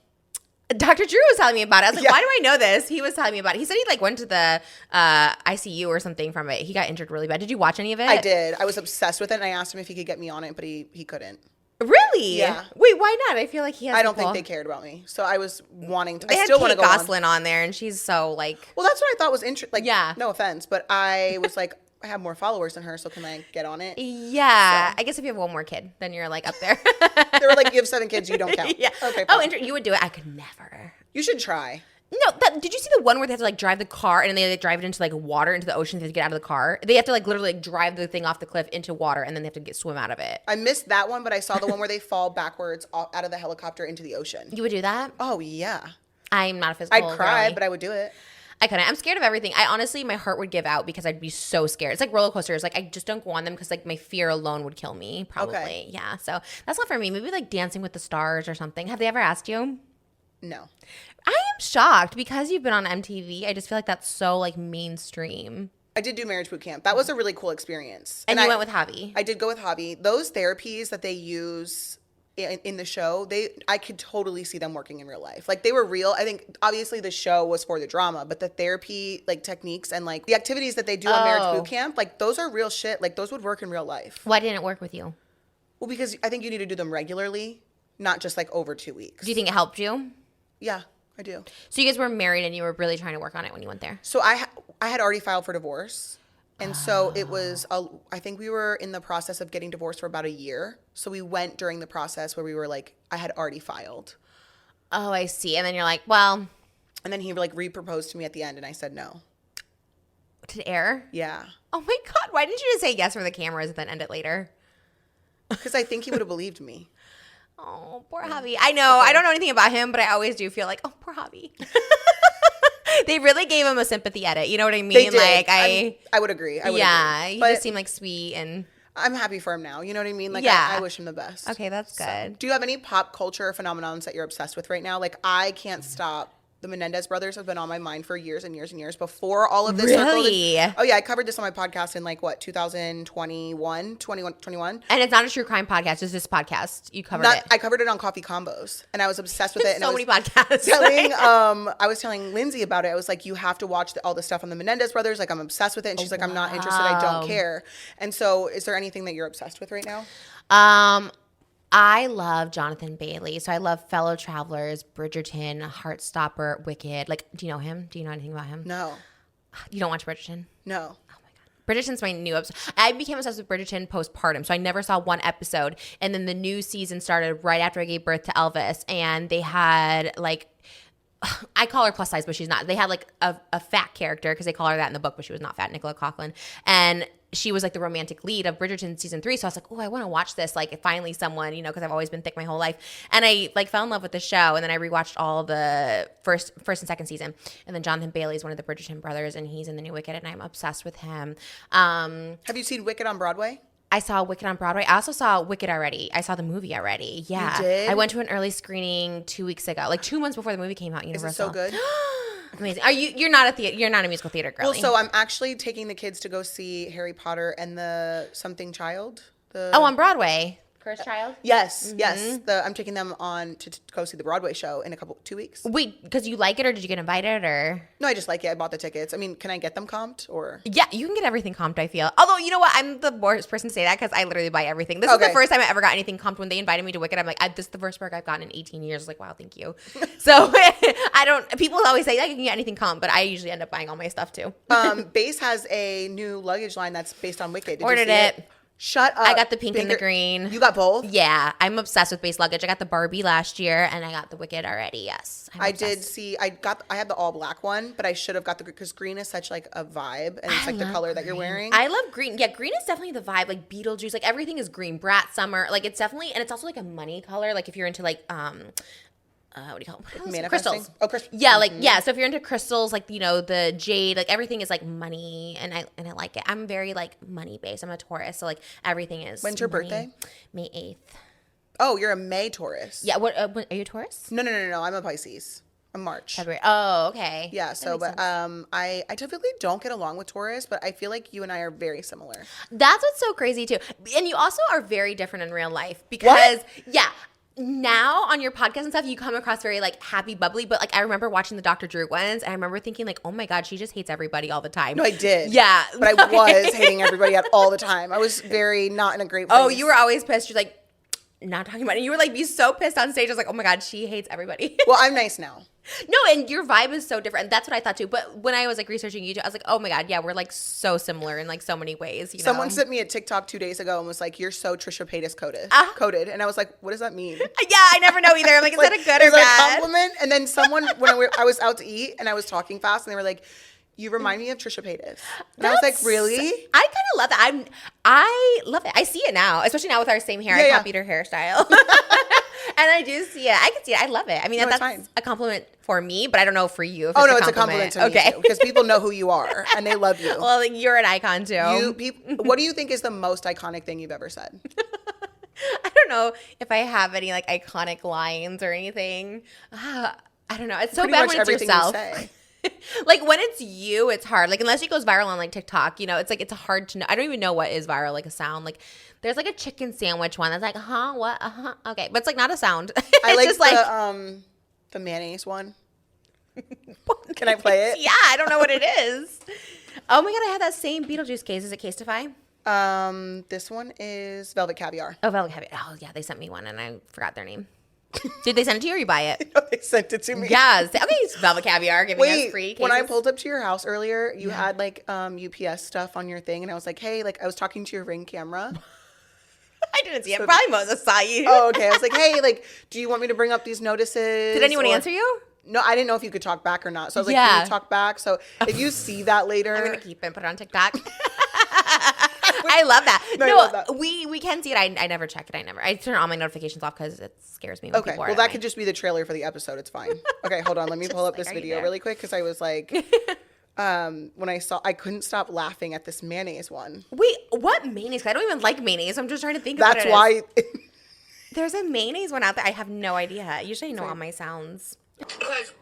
Dr. Drew was telling me about it. I was like, Yeah. why do I know this? He was telling me about it. He said he like went to the ICU or something from it. He got injured really bad. Did you watch any of it? I did. I was obsessed with it, and I asked him if he could get me on it, but he couldn't. Really? Yeah. Wait, why not? I feel like he has I don't the think pull. they cared about me, so I was wanting to. They I had still want to Kate go on. Gosselin on there, and she's so like. Well, that's what I thought was interesting. Like, Yeah. no offense, but I was like, I have more followers than her, so can I get on it? Yeah, So. I guess if you have one more kid, then you're like up there. They were like, you have 7 kids, you don't count. Yeah. Okay. Oh, fine. you would do it. I could never. You should try. No, did you see the one where they have to like drive the car and then they like, drive it into like water into the ocean? They have to get out of the car. They have to like literally like, drive the thing off the cliff into water and then they have to swim out of it. I missed that one, but I saw the one where they fall backwards out of the helicopter into the ocean. You would do that? Oh yeah. I'm not a physical. I'd cry, girly. but I would do it. I couldn't. I'm scared of everything. I honestly, my heart would give out because I'd be so scared. It's like roller coasters. Like I just don't go on them because like my fear alone would kill me probably. Okay. Yeah. So that's not for me. Maybe like Dancing with the Stars or something. Have they ever asked you? No. I am shocked because you've been on MTV. I just feel like that's so like mainstream. I did do marriage boot camp. That was a really cool experience. And you went with Javi. I did go with Javi. Those therapies that they use in the show, I could totally see them working in real life. Like they were real. I think obviously the show was for the drama, but the therapy like techniques and like the activities that they do on marriage boot camp, like those are real shit. Like those would work in real life. Why didn't it work with you? Well, because I think you need to do them regularly, not just like over 2 weeks. Do you think it helped you? Yeah, I do. So you guys were married and you were really trying to work on it when you went there? So I had already filed for divorce. And so it was, I think we were in the process of getting divorced for about a year. So we went during the process where we were like, I had already filed. Oh, I see. And then you're like, well. And then he like re-proposed to me at the end and I said no. To air? Yeah. Oh my God. Why didn't you just say yes for the cameras and then end it later? Because I think he would have believed me. Oh, poor Javi. I know. Okay. I don't know anything about him, but I always do feel like, oh, poor Javi. They really gave him a sympathy edit. You know what I mean? They did. Like I would agree. I would agree. He just seemed like sweet and I'm happy for him now. You know what I mean? Like yeah. I wish him the best. Okay, that's good. So, do you have any pop culture phenomenons that you're obsessed with right now? Like I can't stop. The Menendez brothers have been on my mind for years and years and years before all of this. Really? Oh yeah, I covered this on my podcast in like what 2021. And it's not a true crime podcast. It's this podcast. You covered it. I covered it on Coffee Combos, and I was obsessed with it. And so many podcasts. I was telling Lindsay about it. I was like, you have to watch all the stuff on the Menendez brothers. Like I'm obsessed with it, and she's like, I'm not interested. I don't care. And so, is there anything that you're obsessed with right now? I love Jonathan Bailey. So I love Fellow Travelers, Bridgerton, Heartstopper, Wicked. Like, do you know him? Do you know anything about him? No. You don't watch Bridgerton? No. Oh my God. Bridgerton's my new episode. I became obsessed with Bridgerton postpartum. So I never saw one episode. And then the new season started right after I gave birth to Elvis. And they had like, I call her plus size, but she's not. They had like a fat character because they call her that in the book, but she was not fat, Nicola Coughlan. And she was like the romantic lead of Bridgerton season 3. So I was like, oh, I want to watch this. Like finally someone, you know, because I've always been thick my whole life. And I like fell in love with the show. And then I rewatched all the first and second season. And then Jonathan Bailey is one of the Bridgerton brothers and he's in the new Wicked and I'm obsessed with him. Have you seen Wicked on Broadway? I saw Wicked on Broadway. I also saw Wicked already. I saw the movie already. Yeah. You did? I went to an early screening 2 weeks ago, like 2 months before the movie came out. Universal. Is it so good? Amazing. You're not a musical theater girl. Well, so I'm actually taking the kids to go see Harry Potter and the Something Child. On Broadway. Cursed Child? Yes, Mm-hmm. yes. I'm taking them on to go see the Broadway show in 2 weeks. Wait, because you like it or did you get invited or? No, I just like it. I bought the tickets. I mean, can I get them comped or? Yeah, you can get everything comped, I feel. Although, you know what? I'm the worst person to say that because I literally buy everything. This is the first time I ever got anything comped. When they invited me to Wicked, I'm like, this is the first work I've gotten in 18 years. I was like, wow, thank you. So people always say, you can get anything comped, but I usually end up buying all my stuff too. Base has a new luggage line that's based on Wicked. Did Ordered you see it. Shut up. I got the pink and the green. You got both? Yeah. I'm obsessed with base luggage. I got the Barbie last year and I got the Wicked already. Yes. I did see, I had the all black one, but I should have got because green is such like a vibe and it's like the color that you're wearing. I love green. Yeah, green is definitely the vibe. Like Beetlejuice, like everything is green. Brat Summer, like it's definitely, and it's also like a money color. Like if you're into like, what do you call it? Manifesting? Crystals. Oh, crystals. Yeah, like yeah. So if you're into crystals, like you know the jade, like everything is like money, and I like it. I'm very like money based. I'm a Taurus, so like everything is. When's your money. birthday? May 8th. Oh, you're a May Taurus. Yeah. What are you a Taurus? No. I'm a Pisces. I'm March. February. Oh, okay. Yeah. So, but I typically don't get along with Taurus, but I feel like you and I are very similar. That's what's so crazy too, and you also are very different in real life because yeah. Now on your podcast and stuff, you come across very like happy, bubbly, but like I remember watching the Dr. Drew ones and I remember thinking like, oh my God, she just hates everybody all the time. No, I did. Yeah. But I was hating everybody out all the time. I was very not in a great place. Oh, you were always pissed. You're like, not talking about it. You were like, be so pissed on stage. I was like, oh my God, she hates everybody. Well, I'm nice now. No, and your vibe is so different. That's what I thought too. But when I was like researching you, I was like, oh my God, yeah, we're like so similar in like so many ways. You know? Someone sent me a TikTok 2 days ago and was like, you're so Trisha Paytas coded. And I was like, what does that mean? Yeah, I never know either. I'm like, is that a good or is bad? That a compliment? And then someone, when I was out to eat and I was talking fast and they were like, you remind me of Trisha Paytas. And I was like, really? I kind of love that. I love it. I see it now, especially now with our same hair. I copied her hairstyle. I do see it. I can see it. I love it. I mean, No, it's that's fine. a compliment for me, but I don't know for you. If Oh, it's no, a it's a compliment to me Okay. too, because people know who you are and they love you. Well, like, you're an icon too. What do you think is the most iconic thing you've ever said? I don't know if I have any like iconic lines or anything. I don't know. It's so Pretty bad much when it's everything you yourself. say. Like when it's you, it's hard. Like unless it goes viral on like TikTok, it's like it's hard to know. I don't even know what is viral, like a sound. Like there's like a chicken sandwich one that's like, what? Okay, but it's like not a sound. I It's like just the mayonnaise one. Can I play it? Yeah, I don't know what it is. Oh my god, I have that same Beetlejuice case. Is it Casetify? This one is Velvet Caviar. Oh, Velvet Caviar. Oh yeah, they sent me one and I forgot their name. Did they send it to you or you buy it? They sent it to me. Yes. Okay, it's Velvet Caviar giving us free cases. When I pulled up to your house earlier, you had like UPS stuff on your thing, and I was like, hey, like I was talking to your Ring camera. I didn't see it. Probably Moses saw you. Oh, okay. I was like, hey, like, do you want me to bring up these notices? Did anyone answer you? No, I didn't know if you could talk back or not. So I was like, Yeah. can you talk back? So if you see that later. I'm going to keep it and put it on TikTok. I love that. No, I No, love that. we can see it. I never check it. I turn all my notifications off because it scares me when Okay, people are well, at that night. could just be the trailer for the episode. It's fine. Okay, hold on. Let me pull up this are you video there? really quick because I was like, when I couldn't stop laughing at this mayonnaise one. Wait, what mayonnaise? 'Cause I don't even like mayonnaise. I'm just trying to think of That's what it is. why. There's a mayonnaise one out there. I have no idea. Usually I know all my sounds. Because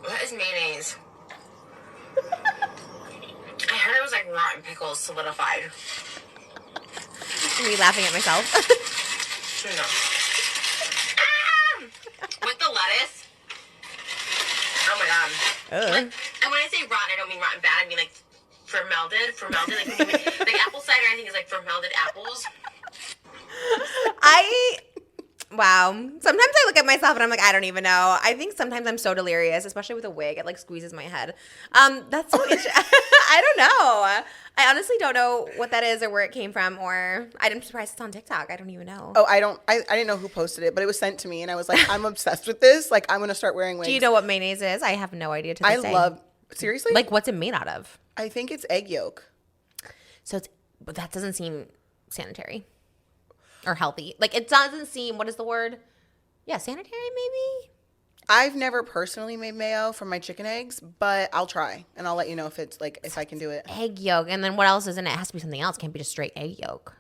what is mayonnaise? I heard it was like rotten pickles solidified. Me laughing at myself. No. With the lettuce. Oh my god. Ugh. And when I say rotten, I don't mean rotten bad. I mean like fermented. Like apple cider, I think is like fermented apples. Wow. Sometimes I look at myself and I'm like, I don't even know. I think sometimes I'm so delirious, especially with a wig. It like squeezes my head. That's so interesting. I don't know. I honestly don't know what that is or where it came from, or I'm surprised it's on TikTok. I don't even know. Oh, I didn't know who posted it, but it was sent to me, and I was like, I'm obsessed with this. Like, I'm gonna start wearing wigs. Do you know what mayonnaise is? I have no idea to this day. Seriously? Like, what's it made out of? I think it's egg yolk. So but that doesn't seem sanitary or healthy. Like, it doesn't seem, what is the word? Yeah, sanitary maybe? I've never personally made mayo from my chicken eggs, but I'll try, and I'll let you know if it's like if I can do it. Egg yolk. And then what else is in it? It has to be something else. It can't be just straight egg yolk.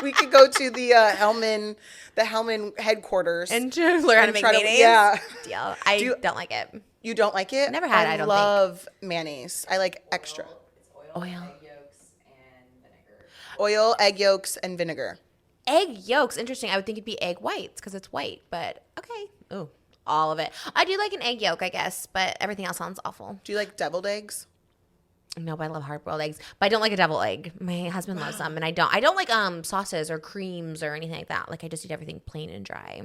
We could go to the Hellman headquarters And to learn how to make try mayonnaise? yeah. Deal. I don't like it. You don't like it? Never had it, I don't think. love mayonnaise. I like extra. Oil. Oil, egg yolks, and vinegar. Egg yolks. Interesting. I would think it'd be egg whites because it's white, but okay. Ooh, all of it. I do like an egg yolk, I guess, but everything else sounds awful. Do you like deviled eggs? No, but I love hard-boiled eggs. But I don't like a deviled egg. My husband loves them, and I don't. I don't like sauces or creams or anything like that. Like, I just eat everything plain and dry.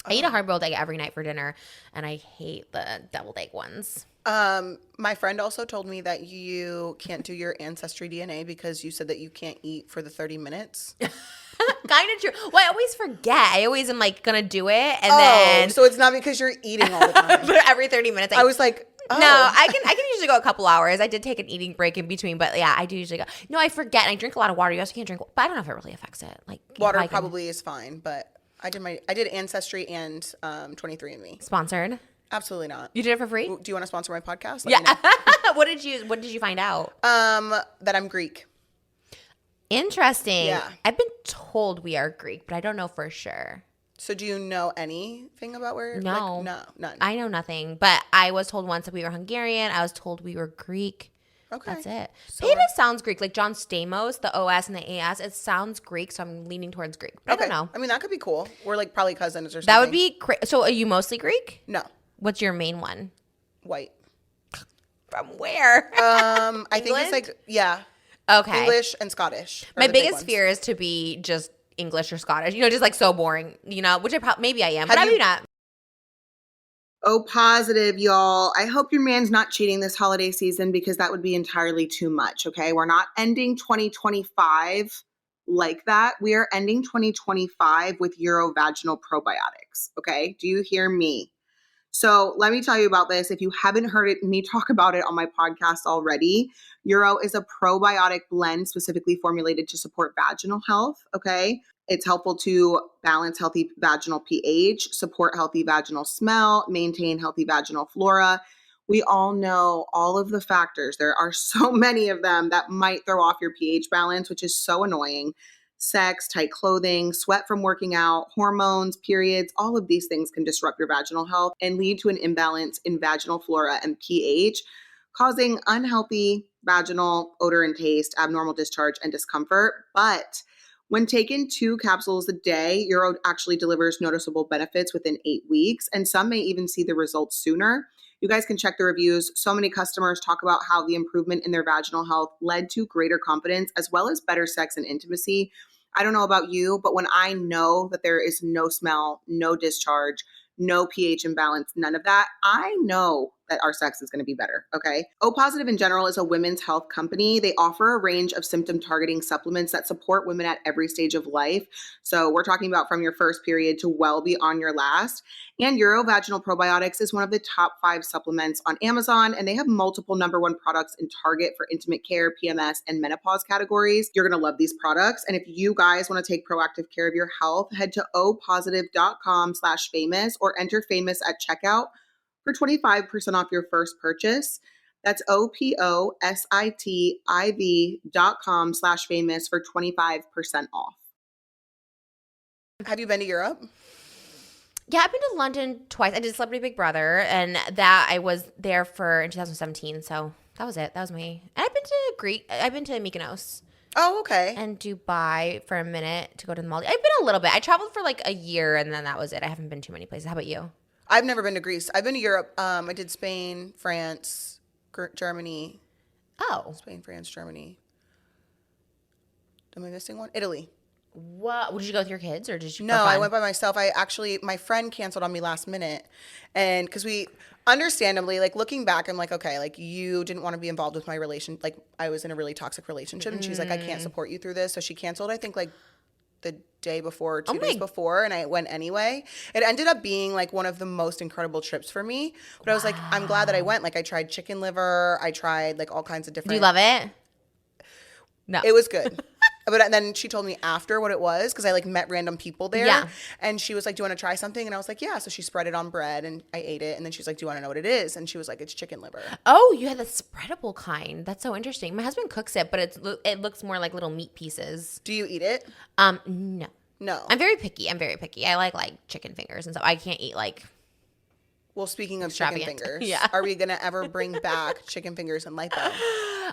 I eat a hard-boiled egg every night for dinner, and I hate the deviled egg ones. My friend also told me that you can't do your ancestry DNA because you said that you can't eat for the 30 minutes. Kind of true. Well, I always forget. I always am like gonna do it, and then so it's not because you're eating all the time. but every 30 minutes. I was like, oh. No, I can usually go a couple hours. I did take an eating break in between, but yeah, I do usually go. No, I forget. And I drink a lot of water. You also can't drink, but I don't know if it really affects it. Like Water probably is fine, but I did ancestry and 23andMe. Sponsored. Absolutely not. You did it for free? Do you want to sponsor my podcast? Yeah. Let me know. What did you find out? That I'm Greek. Interesting. Yeah. I've been told we are Greek, but I don't know for sure. So do you know anything about where? No. Like, no, none. I know nothing, but I was told once that we were Hungarian. I was told we were Greek. Okay. That's it. So- Paytas sounds Greek, like John Stamos, the OS and the AS. It sounds Greek, so I'm leaning towards Greek. But I don't know. I mean, that could be cool. We're like probably cousins or something. That would be so. Are you mostly Greek? No, What's your main one? white. From where? I think it's England? like, yeah, Okay. English and Scottish. are My the big biggest ones. fear is to be just English or Scottish. Just like so boring. Which maybe I am, but Have maybe you- not. Oh, positive, y'all. I hope your man's not cheating this holiday season because that would be entirely too much, okay? We're not ending 2025 like that. We are ending 2025 with urovaginal probiotics, okay? Do you hear me? So let me tell you about this. If you haven't heard me talk about it on my podcast already, Euro is a probiotic blend specifically formulated to support vaginal health, okay? It's helpful to balance healthy vaginal pH, support healthy vaginal smell, maintain healthy vaginal flora. We all know all of the factors. There are so many of them that might throw off your pH balance, which is so annoying. Sex, tight clothing, sweat from working out, hormones, periods, all of these things can disrupt your vaginal health and lead to an imbalance in vaginal flora and pH, causing unhealthy vaginal odor and taste, abnormal discharge, and discomfort. But when taken 2 capsules a day, Euro actually delivers noticeable benefits within 8 weeks, and some may even see the results sooner. You guys can check the reviews. So many customers talk about how the improvement in their vaginal health led to greater confidence as well as better sex and intimacy. I don't know about you, but when I know that there is no smell, no discharge, no pH imbalance, none of that, I know that our sex is going to be better, okay? O Positive in general is a women's health company. They offer a range of symptom targeting supplements that support women at every stage of life. So we're talking about from your first period to well beyond your last. And Eurovaginal Probiotics is one of the top 5 supplements on Amazon, and they have multiple #1 products in Target for intimate care, PMS, and menopause categories. You're going to love these products. And if you guys want to take proactive care of your health, head to opositive.com/famous or enter famous at checkout for 25% off your first purchase. That's opositiv.com/famous for 25% off. Have you been to Europe? Yeah, I've been to London twice. I did Celebrity Big Brother, and that I was there in 2017. So that was it. That was me. And I've been to Greece. I've been to Mykonos. Oh, okay. And Dubai for a minute to go to the Maldives. I've been a little bit. I traveled for like a year, and then that was it. I haven't been too many places. How about you? I've never been to Greece. I've been to Europe. I did Spain, France, Germany. Oh. Spain, France, Germany. Am I missing one? Italy. What? Did you go with your kids or did you No, I went by myself. My friend canceled on me last minute. And because we, understandably, like looking back, I'm like, okay, like you didn't want to be involved with my relation. Like I was in a really toxic relationship and she's like, I can't support you through this. So she canceled, I think like the day before, 2 days before, and I went anyway. It ended up being like one of the most incredible trips for me. But I was like, I'm glad that I went. Like I tried chicken liver. I tried like all kinds of different. Do you love it? No. It was good. But then she told me after what it was because I like met random people there. Yeah. And she was like, do you want to try something? And I was like, yeah. So she spread it on bread and I ate it. And then she's like, do you want to know what it is? And she was like, it's chicken liver. Oh, you had the spreadable kind. That's so interesting. My husband cooks it, but it looks more like little meat pieces. Do you eat it? No. No. I'm very picky. I like chicken fingers and stuff. I can't eat like. Well, speaking of chicken fingers, yeah. Are we going to ever bring back chicken fingers and lipo?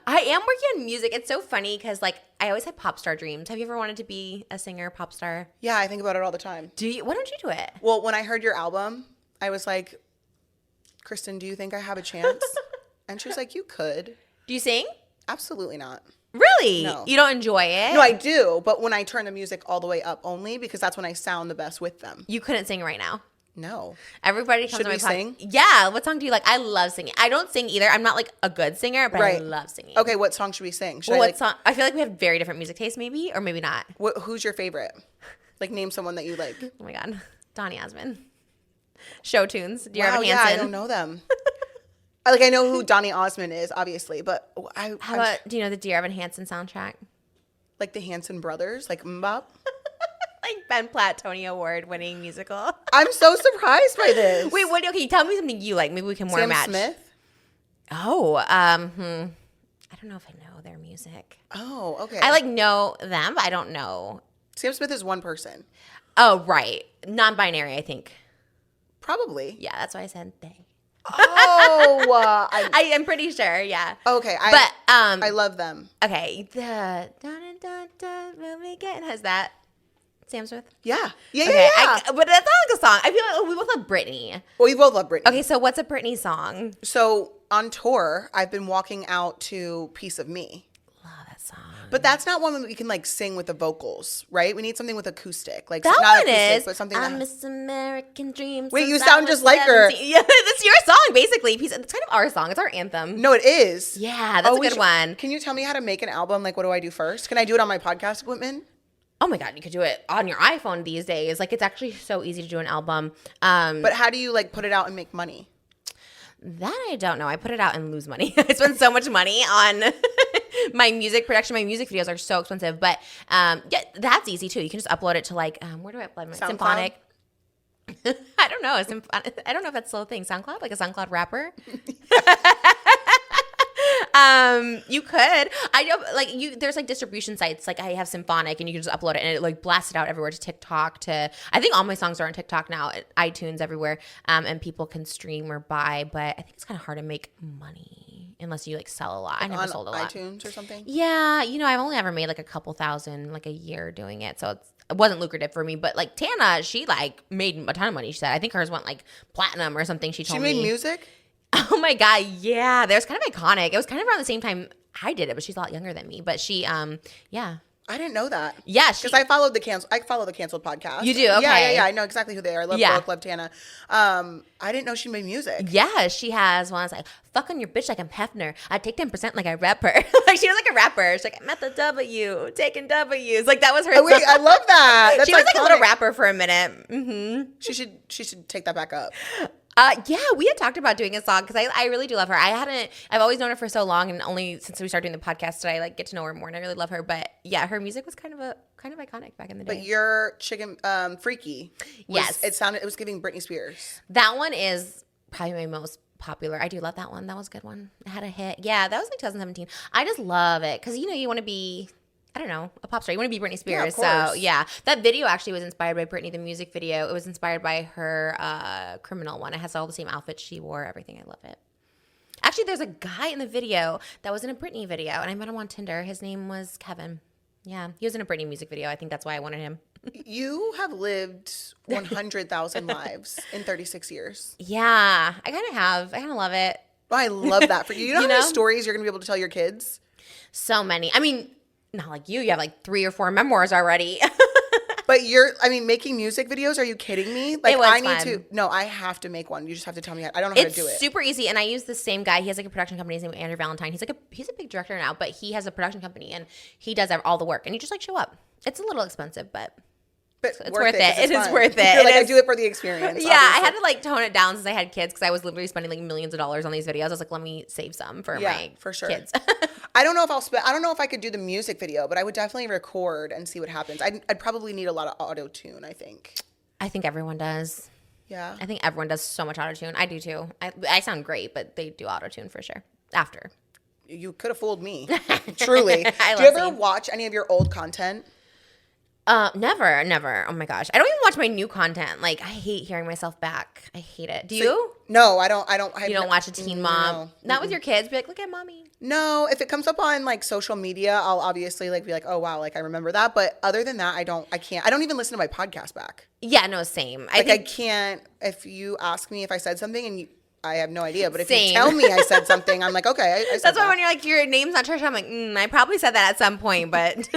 I am working on music. It's so funny because like I always had pop star dreams. Have you ever wanted to be a singer, pop star? Yeah, I think about it all the time. Do you? Why don't you do it? Well, when I heard your album, I was like, Kristen, do you think I have a chance? And she was like, you could. Do you sing? Absolutely not. Really? No. You don't enjoy it? No, I do. But when I turn the music all the way up only because that's when I sound the best with them. You couldn't sing right now. No. Everybody comes Should to my we sing? Yeah. What song do you like? I love singing. I don't sing either. I'm not like a good singer, but I love singing. Okay, what song should we sing? What song? I feel like we have very different music tastes, maybe, or maybe not. Who's your favorite? Like, name someone that you like. Oh my God, Donny Osmond. Show tunes. Dear Evan Hansen. Yeah, I don't know them. I know who Donny Osmond is, obviously, but How about? Do you know the Dear Evan Hansen soundtrack? Like the Hansen brothers, like Mbop. Like Ben Platt, Tony Award-winning musical. I'm so surprised by this. Wait, what? Okay, tell me something you like. Maybe we can more match. Sam Smith? Oh, I don't know if I know their music. Oh, okay. I know them, but I don't know. Sam Smith is one person. Oh, right. Non-binary, I think. Probably. Yeah, that's why I said they. Oh, I am pretty sure. Yeah. Okay, I love them. Okay, the dun dun dun when we get has that. Sam Smith? Yeah. Yeah. But that's not like a song. I feel like we both love Britney. Well, we both love Britney. Okay, so what's a Britney song? So on tour, I've been walking out to Piece of Me. Love that song. But that's not one that we can sing with the vocals, right? We need something with acoustic. Like that not one acoustic, is. but something I miss American dreams. Wait, you sound just like her. Yeah, that's your song, basically. It's kind of our song. It's our anthem. No, it is. Yeah, that's a good one. Can you tell me how to make an album? Like, what do I do first? Can I do it on my podcast equipment? Oh my God, you could do it on your iPhone these days. Like, it's actually so easy to do an album. But how do you like put it out and make money? That I don't know. I put it out and lose money. I spend so much money on my music production. My music videos are so expensive. But yeah, that's easy too. You can just upload it to like, where do I upload my SoundCloud? Symphonic? I don't know. I don't know if that's still a thing. SoundCloud, like a SoundCloud rapper. You could. I know, like there's like distribution sites. Like I have Symphonic, and you can just upload it, and it like blasts it out everywhere to TikTok. I think all my songs are on TikTok now, iTunes, everywhere, and people can stream or buy. But I think it's kind of hard to make money unless you like sell a lot. I never sold a lot. iTunes or something. Yeah, I've only ever made like a couple thousand like a year doing it, so it wasn't lucrative for me. But like Tana, she like made a ton of money. She said I think hers went like platinum or something. She told me. She made music. Oh my God, yeah. That was kind of iconic. It was kind of around the same time I did it, but she's a lot younger than me. But she, yeah. I didn't know that. Yeah, because I follow the canceled podcast. You do? Okay. Yeah. I know exactly who they are. I love Brooke, love Tana. I didn't know she made music. Yeah, she has one that's like, fuck on your bitch like I'm Hefner. I take 10% like I rap her. Like she was like a rapper. She's like, I'm at the W, taking W's. Like that was her. Oh, wait, I love that. That's she was like a iconic. little rapper for a minute. Mm-hmm. She should take that back up. Yeah, we had talked about doing a song because I really do love her. I've always known her for so long, and only since we started doing the podcast did I like get to know her more, and I really love her. But yeah, her music was kind of iconic back in the day. But your Chicken Freaky, yes, it was giving Britney Spears. That one is probably my most popular. I do love that one. That was a good one. It had a hit. Yeah, that was like 2017. I just love it because you want to be, I don't know, a pop star. You want to be Britney Spears. Yeah, so yeah, that video actually was inspired by Britney, the music video. It was inspired by her Criminal one. It has all the same outfits she wore, everything. I love it. Actually, there's a guy in the video that was in a Britney video, and I met him on Tinder. His name was Kevin. Yeah, he was in a Britney music video. I think that's why I wanted him. You have lived 100,000 lives in 36 years. Yeah, I kind of have. I kind of love it. Oh, I love that for you. You know how many stories you're going to be able to tell your kids? So many. I mean, not like you. You have like 3 or 4 memoirs already. But making music videos, are you kidding me? Like it was I need fun. to, no, I have to make one. You just have to tell me how. I don't know how to do it. It's super easy, and I use the same guy. He has like a production company. His name is Andrew Valentine. He's a big director now, but he has a production company, and he does all the work, and you just like show up. It's a little expensive, but it's worth it. It is worth it. Like I do it for the experience. Yeah, obviously. I had to like tone it down since I had kids because I was literally spending like millions of dollars on these videos. I was like, let me save some for my for sure. kids. I don't know if I could do the music video, but I would definitely record and see what happens. I'd probably need a lot of auto tune, I think. I think everyone does. Yeah. I think everyone does so much auto tune. I do too. I sound great, but they do auto tune for sure. After. You could have fooled me. Truly. Do you ever watch any of your old content? Never. Oh my gosh. I don't even watch my new content. Like I hate hearing myself back. I hate it. Do you? No, I don't. You don't watch a teen mom? No. Not with your kids? Be like, look at mommy. No, if it comes up on like social media, I'll obviously like be like, oh wow, like I remember that. But other than that, I can't. I don't even listen to my podcast back. Yeah, no, same. I can't. If you ask me if I said something and I have no idea, but if Same. you tell me I said something, I'm like, okay, I said That's why that. when you're like, your name's not Trisha, I'm like, I probably said that at some point, but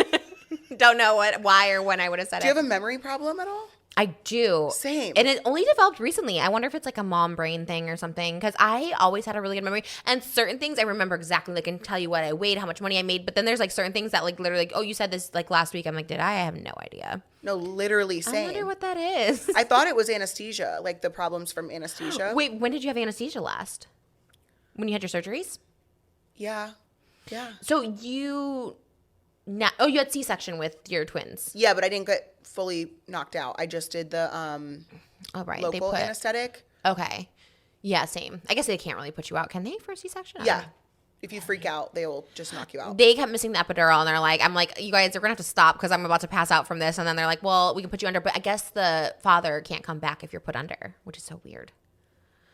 don't know why or when I would have said it. Do you have a memory problem at all? I do. Same. And it only developed recently. I wonder if it's like a mom brain thing or something because I always had a really good memory. And certain things I remember exactly. Like, I can tell you what I weighed, how much money I made. But then there's like certain things that like literally like, oh, you said this like last week. I'm like, did I? I have no idea. No, literally same. I wonder what that is. I thought it was anesthesia, like the problems from anesthesia. Wait, when did you have anesthesia last? When you had your surgeries? Yeah. So you had C-section with your twins. Yeah, but I didn't get fully knocked out. I just did the local anesthetic. Okay. Yeah, same. I guess they can't really put you out, can they, for a C-section? Yeah. If you freak out, they will just knock you out. They kept missing the epidural, and I'm like, you guys are going to have to stop because I'm about to pass out from this. And then they're like, well, we can put you under, but I guess the father can't come back if you're put under, which is so weird.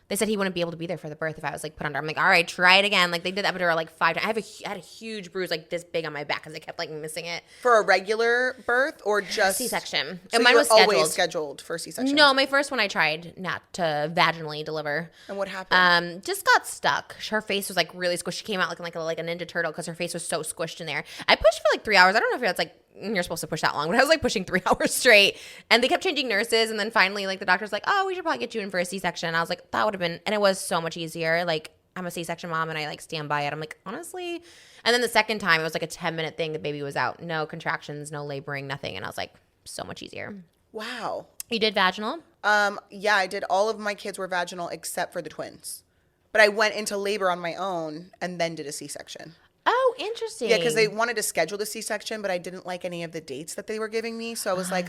They said he wouldn't be able to be there for the birth if I was like put under. I'm like, all right, try it again. Like they did the epidural like 5 times. I had a huge bruise like this big on my back because they kept like missing it. For a regular birth or just C-section? So mine you were was scheduled. always scheduled for C-section. No, my first one I tried not to vaginally deliver. And what happened? Just got stuck. Her face was like really squished. She came out looking like a ninja turtle because her face was so squished in there. I pushed for like 3 hours. I don't know if that's like you're supposed to push that long, but I was like pushing 3 hours straight, and they kept changing nurses, and then finally like the doctor's like, oh, we should probably get you in for a C-section. And I was like, that would have been, and it was so much easier. Like I'm a C-section mom and I like stand by it. I'm like, honestly. And then the second time, it was like a 10-minute thing. The baby was out. No contractions, no laboring, nothing. And I was like, so much easier. Wow. You did vaginal? Yeah, I did. All of my kids were vaginal except for the twins. But I went into labor on my own and then did a C-section. Oh, interesting. Yeah, because they wanted to schedule the C-section, but I didn't like any of the dates that they were giving me. So I was like,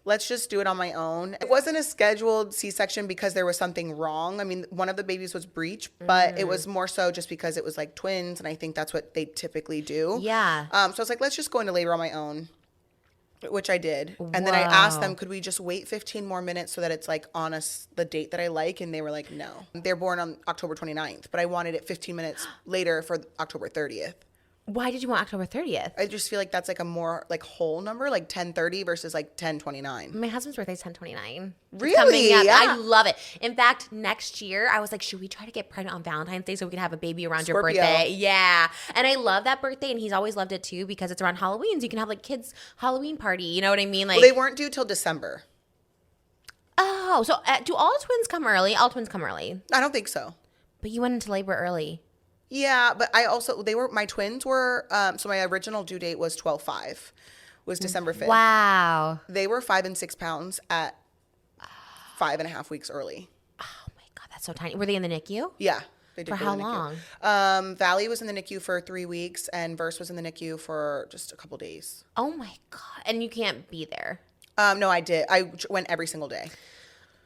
let's just do it on my own. It wasn't a scheduled C-section because there was something wrong. I mean, one of the babies was breech, but it was more so just because it was like twins, and I think that's what they typically do. Yeah. So I was like, let's just go into labor on my own, which I did. And then I asked them, could we just wait 15 more minutes so that it's like on the date that I like? And they were like, no. They're born on October 29th, but I wanted it 15 minutes later for October 30th. Why did you want October 30th? I just feel like that's like a more like whole number, like 10:30 versus like 10:29. My husband's birthday is 10/29. Really? Coming up. Yeah. I love it. In fact, next year, I was like, should we try to get pregnant on Valentine's Day so we can have a baby around your Scorpio. birthday? Yeah. And I love that birthday, and he's always loved it too because it's around Halloween. So you can have like kids' Halloween party. You know what I mean? Like, Well, they weren't due till December. oh, so do all twins come early? All twins come early. I don't think so. But you went into labor early. Yeah, but my twins were, so my original due date was 12/5, was December 5th. Wow. They were 5 and 6 pounds at 5.5 weeks early. Oh my God, that's so tiny. Were they in the NICU? Yeah. They did For go how to the NICU. long? Valley was in the NICU for 3 weeks, and Verse was in the NICU for just a couple days. Oh my God. And you can't be there. No, I did. I went every single day.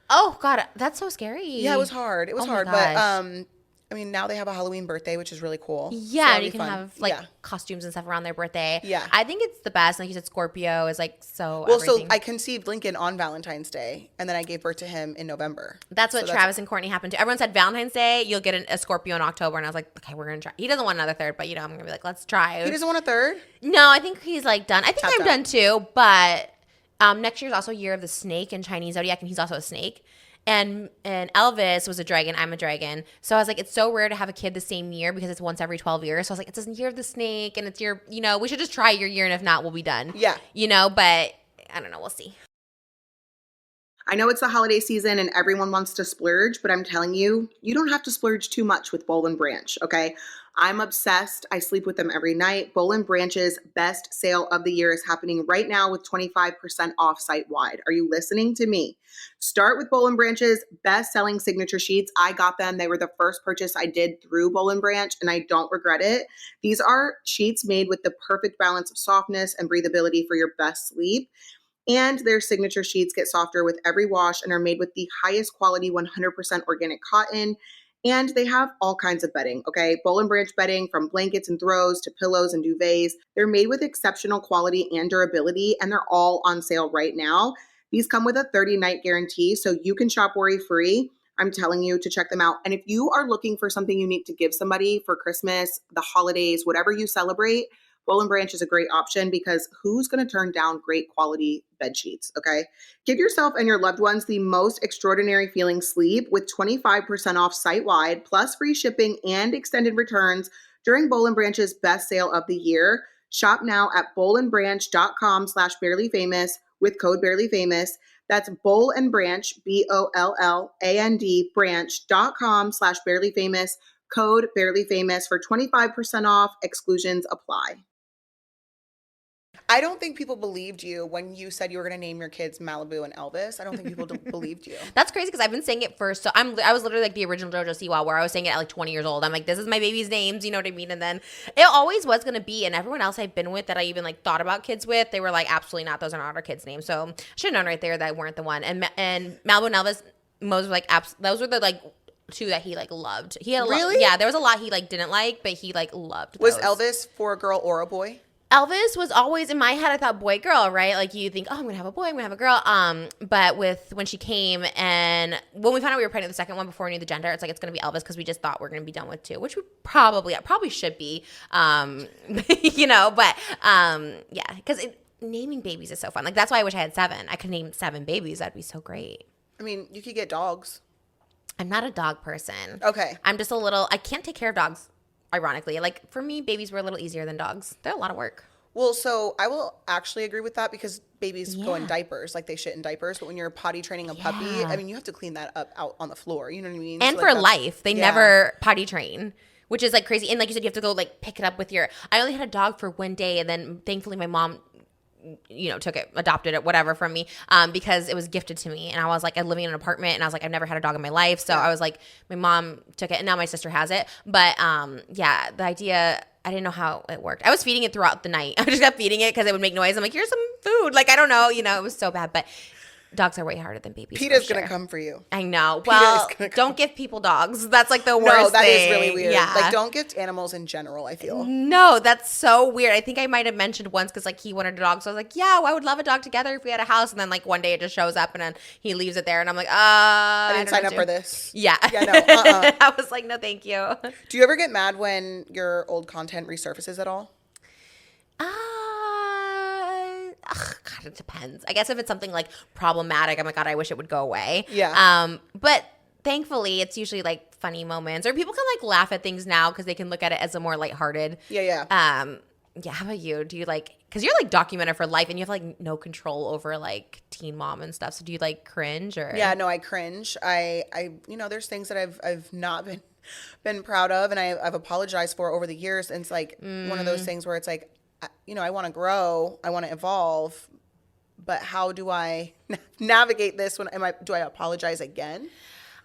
Oh God, that's so scary. Yeah, it was hard. It was Oh my hard, gosh. but I mean, now they have a Halloween birthday, which is really cool. Yeah, So and it'll you be can fun. have like Yeah. costumes and stuff around their birthday. Yeah. I think it's the best. Like you said, Scorpio is like so. Well, everything. so I conceived Lincoln on Valentine's Day, and then I gave birth to him in November. That's what So Travis and Courtney happened to. Everyone said Valentine's Day, you'll get a Scorpio in October, and I was like, okay, we're gonna try. He doesn't want another third, but I'm gonna be like, let's try. He doesn't want a third? No, I think he's like done. I think Tapped I'm out. done too, but next year's also year of the snake in Chinese zodiac, and he's also a snake. And Elvis was a dragon. I'm a dragon. So I was like, it's so rare to have a kid the same year because it's once every 12 years. So I was like, it's a year of the snake, and it's your, we should just try your year, and if not, we'll be done. Yeah. But I don't know. We'll see. I know it's the holiday season and everyone wants to splurge, but I'm telling you, you don't have to splurge too much with Boll and Branch, okay? I'm obsessed. I sleep with them every night. Boll and Branch's best sale of the year is happening right now with 25% off site-wide. Are you listening to me? Start with Boll and Branch's best-selling signature sheets. I got them. They were the first purchase I did through Boll and Branch, and I don't regret it. These are sheets made with the perfect balance of softness and breathability for your best sleep. And their signature sheets get softer with every wash and are made with the highest quality 100% organic cotton. And they have all kinds of bedding, okay? Boll and Branch bedding, from blankets and throws to pillows and duvets. They're made with exceptional quality and durability, and they're all on sale right now. These come with a 30-night guarantee, so you can shop worry-free. I'm telling you to check them out. And if you are looking for something you need to give somebody for Christmas, the holidays, whatever you celebrate, Boll and Branch is a great option because who's going to turn down great quality bed sheets, okay? Give yourself and your loved ones the most extraordinary feeling sleep with 25% off site-wide, plus free shipping and extended returns during Boll and Branch's best sale of the year. Shop now at bollandbranch.com/barelyfamous with code barelyfamous. That's Boll and Branch, BOLLAND branch.com/barelyfamous, code barelyfamous for 25% off. Exclusions apply. I don't think people believed you when you said you were going to name your kids Malibu and Elvis. I don't think people believed you. That's crazy because I've been saying it first. So I was literally like the original JoJo Siwa, where I was saying it at like 20 years old. I'm like, this is my baby's names, you know what I mean? And then it always was going to be, and everyone else I've been with that I even like thought about kids with, they were like, absolutely not. Those are not our kids' names. So I should have known right there that I weren't the one. And Malibu and Elvis, Mose were like, those were the like two that he like loved. He had Really? Yeah, there was a lot he like didn't like, but he like loved Was those. Elvis for a girl or a boy? Elvis was always in my head. I thought boy, girl, right? Like you think, oh, I'm gonna have a boy, I'm gonna have a girl. But when she came and when we found out we were pregnant the second one before we knew the gender, it's like it's gonna be Elvis because we just thought we're gonna be done with two, which we probably should be. Yeah, because naming babies is so fun. Like that's why I wish I had 7. I could name 7 babies. That'd be so great. I mean, you could get dogs. I'm not a dog person. Okay. I'm just I can't take care of dogs. Ironically, like for me, babies were a little easier than dogs. They're a lot of work. Well, so I will actually agree with that because babies go in Yeah. diapers, like they shit in diapers. But when you're potty training a puppy, Yeah. I mean, you have to clean that up out on the floor. You know what I mean? And So, for like, that's- life, they yeah. never potty train, which is like crazy. And like you said, you have to go like pick it up with your. I only had a dog for one day, and then thankfully my mom, took it, adopted it, whatever from me, because it was gifted to me. And I was like, I'm living in an apartment, and I was like, I've never had a dog in my life, so I was like, my mom took it, and now my sister has it. But yeah, the idea. I didn't know how it worked. I was feeding it throughout the night. I just kept feeding it because it would make noise. I'm like, here's some food. Like, I don't know. It was so bad. But dogs are way harder than babies. PETA's for going to sure. come for you. I know. PETA is Well, gonna come. don't give people dogs. That's like the worst No, that is thing. really weird. Yeah. Like, don't gift animals in general, I feel. No, that's so weird. I think I might have mentioned once because like he wanted a dog. So I was like, yeah, well, I would love a dog together if we had a house. And then like one day it just shows up and then he leaves it there. And I'm like, I I didn't don't sign know up what for to do. this. Yeah. Yeah, no. I was like, no, thank you. Do you ever get mad when your old content resurfaces at all? God, it depends. I guess if it's something like problematic, I'm like, God, I wish it would go away. Yeah. But thankfully, it's usually like funny moments, or people can like laugh at things now because they can look at it as a more lighthearted. Yeah. Yeah. How about you? Do you like? Because you're like documented for life, and you have like no control over like teen mom and stuff. So do you like cringe or? Yeah, no, I cringe. I there's things that I've not been proud of, and I've apologized for over the years. And it's like one of those things where it's like, I want to grow, I want to evolve, but how do I navigate this? Do I apologize again?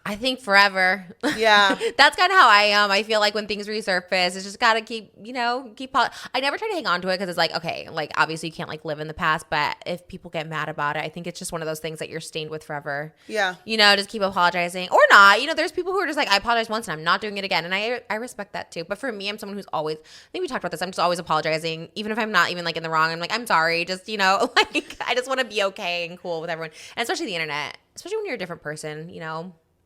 I think forever. Yeah. That's kind of how I am. I feel like when things resurface, it's just got to keep. I never try to hang on to it because it's like, okay, like obviously you can't like live in the past, but if people get mad about it, I think it's just one of those things that you're stained with forever. Yeah. Just keep apologizing or not. There's people who are just like, I apologize once and I'm not doing it again. And I respect that too. But for me, I'm someone who's always, I think we talked about this, I'm just always apologizing. Even if I'm not even like in the wrong, I'm like, I'm sorry. Just, like I just want to be okay and cool with everyone. And especially the internet, especially when you're a different person,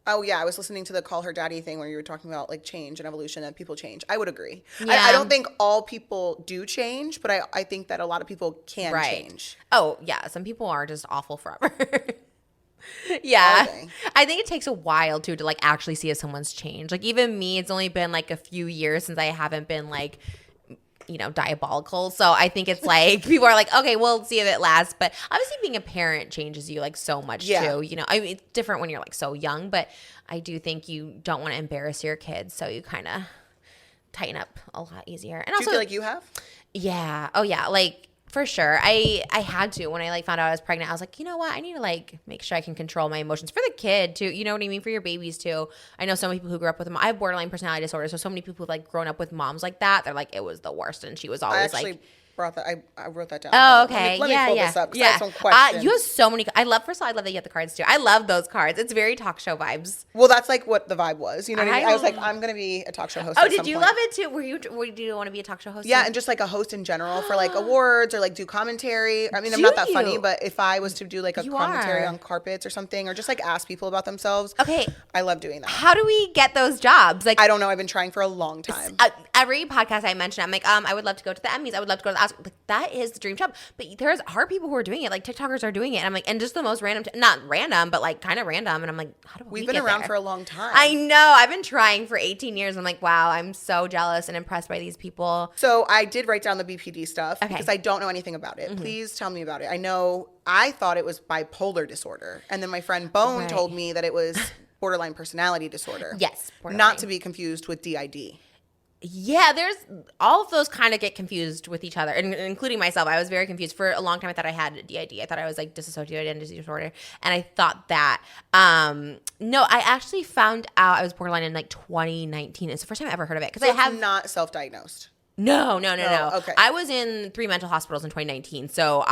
Oh, yeah. I was listening to the Call Her Daddy thing where you were talking about like change and evolution, that people change. I would agree. Yeah. I don't think all people do change, but I think that a lot of people can change. Oh, yeah. Some people are just awful forever. Yeah. Are they? I think it takes a while too to like actually see if someone's changed. Like even me, it's only been like a few years since I haven't been like diabolical. So I think it's like people are like, okay, we'll see if it lasts. But obviously being a parent changes you like so much too. I mean, it's different when you're like so young, but I do think you don't want to embarrass your kids. So you kind of tighten up a lot easier. And Do you also, feel like you have? yeah. Oh yeah. Like for sure. I had to when I like found out I was pregnant. I was like, you know what? I need to like make sure I can control my emotions for the kid too. You know what I mean? For your babies too. I know so many people who grew up with them. I have borderline personality disorder. So many people who've like grown up with moms like that. They're like, it was the worst. And she was always like, brought that. I wrote that down. oh, okay. Let me pull this up because I have some You questions. have so many. First of all, I love that you have the cards too. I love those cards. It's very talk show vibes. Well, that's like what the vibe was. You know what I mean? I was like, I- I'm going to be a talk show host. Oh, at did some you point. love it too? Do you want to be a talk show host? Yeah, too? and just like a host in general for like awards or like do commentary. I mean, I'm Do not that you? funny, but if I was to do like a You commentary are. on carpets or something, or just like ask people about themselves, Okay. I love doing that. How do we get those jobs? Like, I don't know. I've been trying for a long time. every podcast I mention, I'm like, I would love to go to the Emmys. I would love to go to the Oscars. Like, that is the dream job. But there are people who are doing it. Like TikTokers are doing it. And I'm like, and just the most random, not random, but like kind of random. And I'm like, how do we We've been get around there? for a long time. I know. I've been trying for 18 years. I'm like, wow, I'm so jealous and impressed by these people. So I did write down the BPD stuff Okay. because I don't know anything about it. Please tell me about it. I thought it was bipolar disorder. And then my friend Bone Right. told me that it was borderline personality disorder. Yes, borderline. Not to be confused with DID. Yeah, there's all of those kind of get confused with each other, and including myself. I was very confused for a long time. I thought I had DID. I thought I was like dissociative identity disorder, and I thought that. No, I actually found out I was borderline in like 2019. It's the first time I ever heard of it because So I have it's not self-diagnosed. No. okay. I was in 3 mental hospitals in 2019. So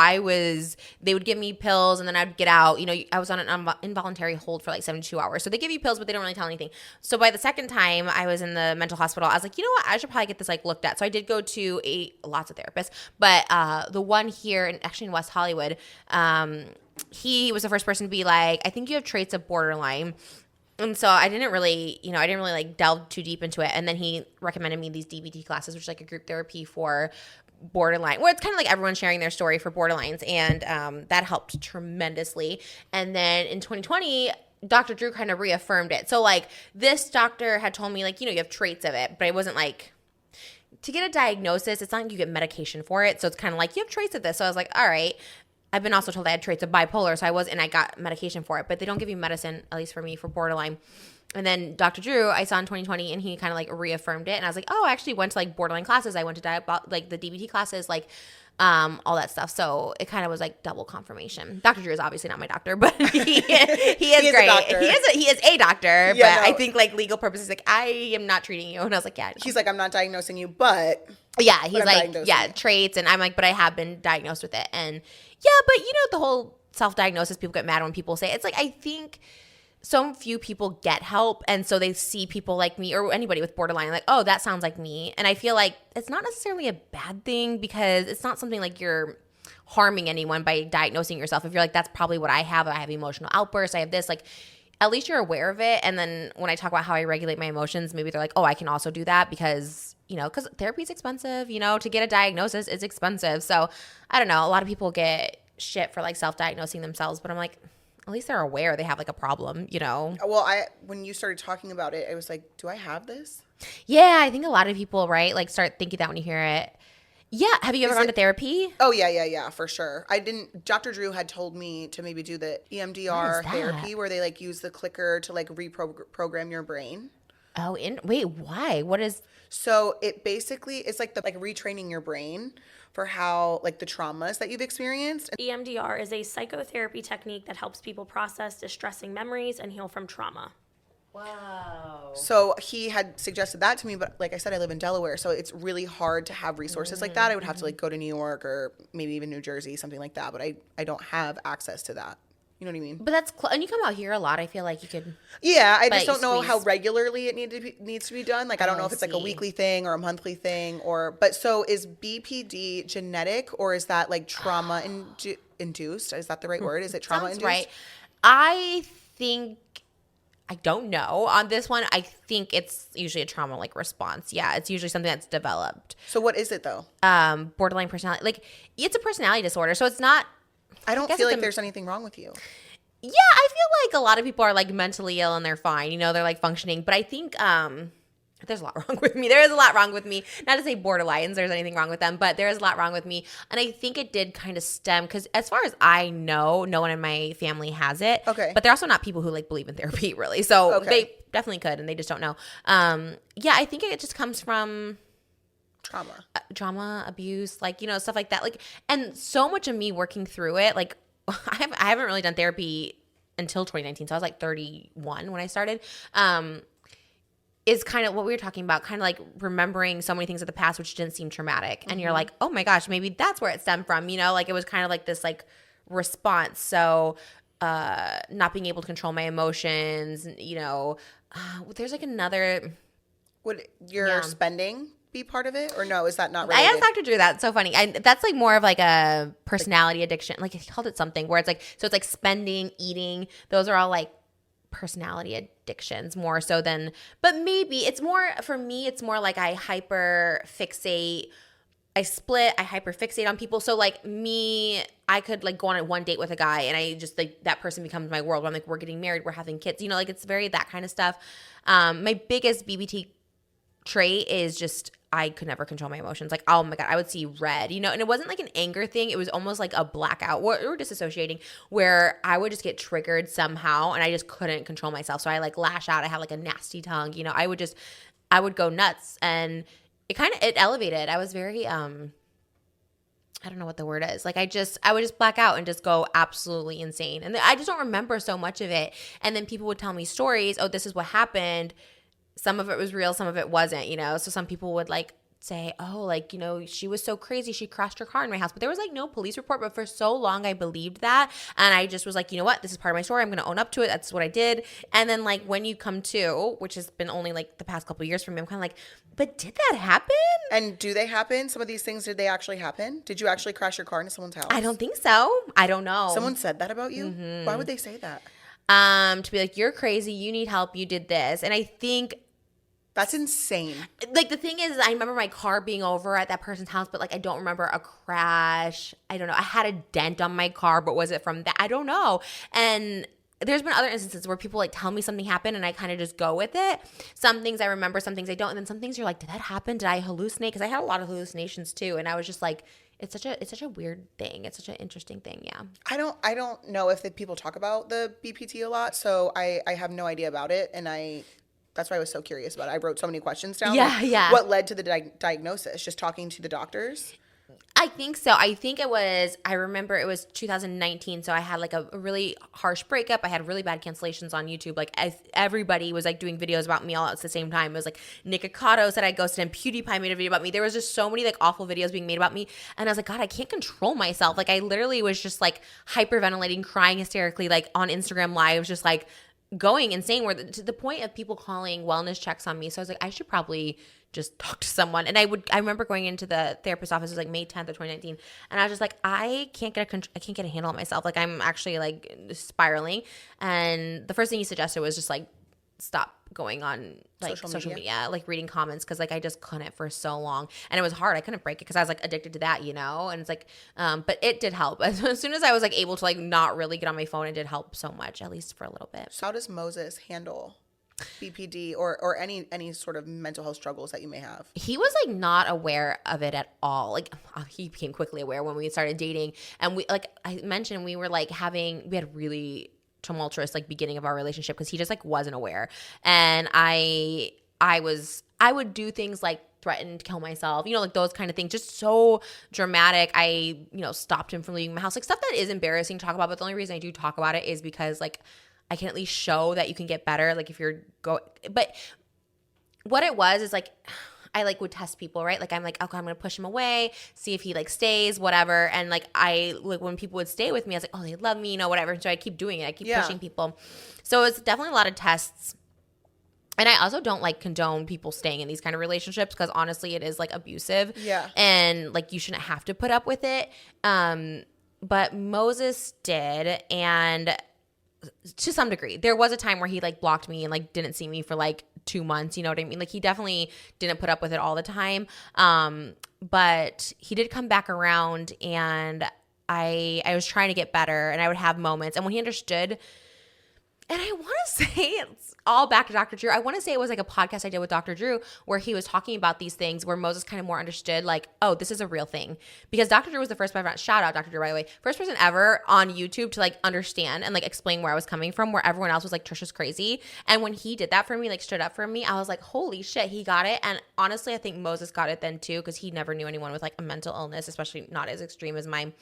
they would give me pills and then I'd get out. I was on an involuntary hold for like 72 hours. So they give you pills, but they don't really tell anything. So by the second time I was in the mental hospital, I was like, you know what? I should probably get this like looked at. So I did go to lots of therapists, but the one here actually in West Hollywood, he was the first person to be like, I think you have traits of borderline. And so I didn't really like delve too deep into it. And then he recommended me these DBT classes, which is like a group therapy for borderline. Well, it's kind of like everyone sharing their story for borderlines. And that helped tremendously. And then in 2020, Dr. Drew kind of reaffirmed it. So like this doctor had told me like, you have traits of it, but it wasn't like to get a diagnosis, it's not like you get medication for it. So it's kind of like, you have traits of this. So I was like, all right. I've been also told I had traits of bipolar. So I got medication for it. But they don't give you medicine, at least for me, for borderline. And then Dr. Drew, I saw in 2020, and he kind of like reaffirmed it. And I was like, oh, I actually went to like borderline classes. I went to like the DBT classes, like all that stuff. So it kind of was like double confirmation. Dr. Drew is obviously not my doctor, but he is great. He is a doctor, Yeah, but no. I think like legal purposes, like I am not treating you. And I was like, yeah. He's like, I'm not diagnosing you, but Yeah, he's I'm like, diagnosing yeah, you. traits. And I'm like, but I have been diagnosed with it. And yeah, but you know, the whole self-diagnosis, people get mad when people say it. It's like, I think so few people get help, and so they see people like me or anybody with borderline like, oh, that sounds like me. And I feel like it's not necessarily a bad thing, because it's not something like you're harming anyone by diagnosing yourself. If you're like, that's probably what I have emotional outbursts, I have this, like, at least you're aware of it. And then when I talk about how I regulate my emotions, maybe they're like, oh, I can also do that, because you know, because therapy is expensive, you know, to get a diagnosis is expensive. So I don't know, a lot of people get shit for like self-diagnosing themselves, but I'm like, at least they're aware they have like a problem, you know? well, when you started talking about it, I was like, do I have this? Yeah, I think a lot of people, right, like start thinking that when you hear it. Yeah. Have you ever gone to therapy? Oh, yeah, for sure. Dr. Drew had told me to maybe do the What EMDR is that? therapy, where they like use the clicker to like reprogram your brain. Oh, wait, why? What is? So it basically is like retraining your brain for how like the traumas that you've experienced. EMDR is a psychotherapy technique that helps people process distressing memories and heal from trauma. Wow. So he had suggested that to me, but like I said, I live in Delaware, so it's really hard to have resources like that. I would have to like go to New York or maybe even New Jersey, something like that. But I don't have access to that. You know what I mean? But that's and you come out here a lot. I feel like you could. Yeah, I But just don't know how squeeze. regularly it needs to be done. Like I don't know I if it's like a see. weekly thing or a monthly thing, but so is BPD genetic, or is that like trauma induced? Is that the right word? Is it trauma Sounds induced? right. I think, I don't know on this one. I think it's usually a trauma like response. Yeah, it's usually something that's developed. So what is it though? Borderline personality, like it's a personality disorder. So it's not. I don't guess feel it's like a- there's anything wrong with you. Yeah, I feel like a lot of people are like mentally ill and they're fine. You know, they're like functioning. But I think there's a lot wrong with me. There is a lot wrong with me. Not to say borderlines, there's anything wrong with them, but there is a lot wrong with me. And I think it did kind of stem, because as far as I know, no one in my family has it. Okay. But they're also not people who like believe in therapy, really. So Okay. they definitely could, and they just don't know. Yeah, I think it just comes from trauma, abuse, like, you know, stuff like that. Like, and so much of me working through it, like, I haven't really done therapy until 2019. So I was like 31 when I started. Is kind of what we were talking about, kind of like remembering so many things of the past which didn't seem traumatic. And you're like, oh my gosh, maybe that's where it stemmed from, you know? Like it was kind of like this like response. So not being able to control my emotions, you know, there's like another. Would your Yeah. spending be part of it, or no? Is that not I related? asked Dr. Drew that. It's so funny. That's like more of like a personality addiction. Like he called it something where it's like, so it's like spending, eating. Those are all like personality addictions more so than, but maybe it's more, for me, it's more like I hyper fixate on people. So like me, I could like go on one date with a guy and I just like, that person becomes my world. I'm like, we're getting married, we're having kids, you know, like it's very that kind of stuff. My biggest BBT trait is just I could never control my emotions. Like, oh my God, I would see red, you know, and it wasn't like an anger thing. It was almost like a blackout or disassociating, where I would just get triggered somehow and I just couldn't control myself. So I like lash out. I had like a nasty tongue, you know, I would go nuts, and it elevated. I was very, I don't know what the word is. Like I would just black out and just go absolutely insane. And I just don't remember so much of it. And then people would tell me stories. Oh, this is what happened. Some of it was real, some of it wasn't, you know? So some people would like say, oh, like, you know, she was so crazy, she crashed her car in my house. But there was like no police report. But for so long I believed that. And I just was like, you know what? This is part of my story. I'm going to own up to it. That's what I did. And then like when you come to, which has been only like the past couple of years for me, I'm kind of like, but did that happen? And do they happen? Some of these things, did they actually happen? Did you actually crash your car into someone's house? I don't think so. I don't know. Someone said that about you? Mm-hmm. Why would they say that? To be like, you're crazy, you need help, you did this. And I think That's insane. like the thing is, I remember my car being over at that person's house, but like I don't remember a crash. I don't know. I had a dent on my car, but was it from that? I don't know. And there's been other instances where people like tell me something happened and I kind of just go with it. Some things I remember, some things I don't. And then some things you're like, did that happen? Did I hallucinate? Because I had a lot of hallucinations too. And I was just like, it's such a weird thing. It's such an interesting thing. Yeah. I don't know if the people talk about the BPT a lot, so I have no idea about it, and that's why I was so curious about it. I wrote so many questions down. Yeah, like, yeah. What led to the diagnosis? Just talking to the doctors? I think so. I remember it was 2019. So I had like a really harsh breakup. I had really bad cancellations on YouTube. Like everybody was like doing videos about me all at the same time. It was like Nick Ocado said I ghosted him. PewDiePie made a video about me. There was just so many like awful videos being made about me. And I was like, God, I can't control myself. Like I literally was just like hyperventilating, crying hysterically, like on Instagram lives, just like going insane, where to the point of people calling wellness checks on me. So I was like, I should probably just talk to someone. And I remember going into the therapist's office, it was like May 10th of 2019. And I was just like, I can't get a handle on myself. Like I'm actually like spiraling. And the first thing he suggested was just like, stop going on like social media, like reading comments. Cause like I just couldn't for so long. And it was hard. I couldn't break it cause I was like addicted to that, you know? And it's like, but it did help. As soon as I was like able to like not really get on my phone, it did help so much, at least for a little bit. So how does Moses handle BPD or any sort of mental health struggles that you may have? He was like not aware of it at all. Like he became quickly aware when we started dating. And we, like I mentioned, we were like we had really tumultuous like beginning of our relationship because he just like wasn't aware. And I would do things like threaten to kill myself, you know, like those kind of things, just so dramatic. I, you know, stopped him from leaving my house, like stuff that is embarrassing to talk about. But the only reason I do talk about it is because like I can at least show that you can get better. Like if you're but what it was is like, I like would test people, right? Like I'm like, okay, I'm going to push him away, see if he like stays, whatever. And like when people would stay with me, I was like, oh, they love me, you know, whatever. So I keep doing it. I keep pushing people. So it's definitely a lot of tests. And I also don't like condone people staying in these kind of relationships because honestly it is like abusive. Yeah. And like you shouldn't have to put up with it. But Moses did, and to some degree. There was a time where he like blocked me and like didn't see me for like 2 months, you know what I mean? Like he definitely didn't put up with it all the time. But he did come back around, and I was trying to get better, and I would have moments. And when he understood, and I want to say it's all back to Dr. Drew. I want to say it was like a podcast I did with Dr. Drew where he was talking about these things where Moses kind of more understood like, oh, this is a real thing. Because Dr. Drew was the first person, shout out Dr. Drew, by the way, first person ever on YouTube to like understand and like explain where I was coming from, where everyone else was like, Trisha's crazy. And when he did that for me, like stood up for me, I was like, holy shit, he got it. And honestly, I think Moses got it then too, because he never knew anyone with like a mental illness, especially not as extreme as mine.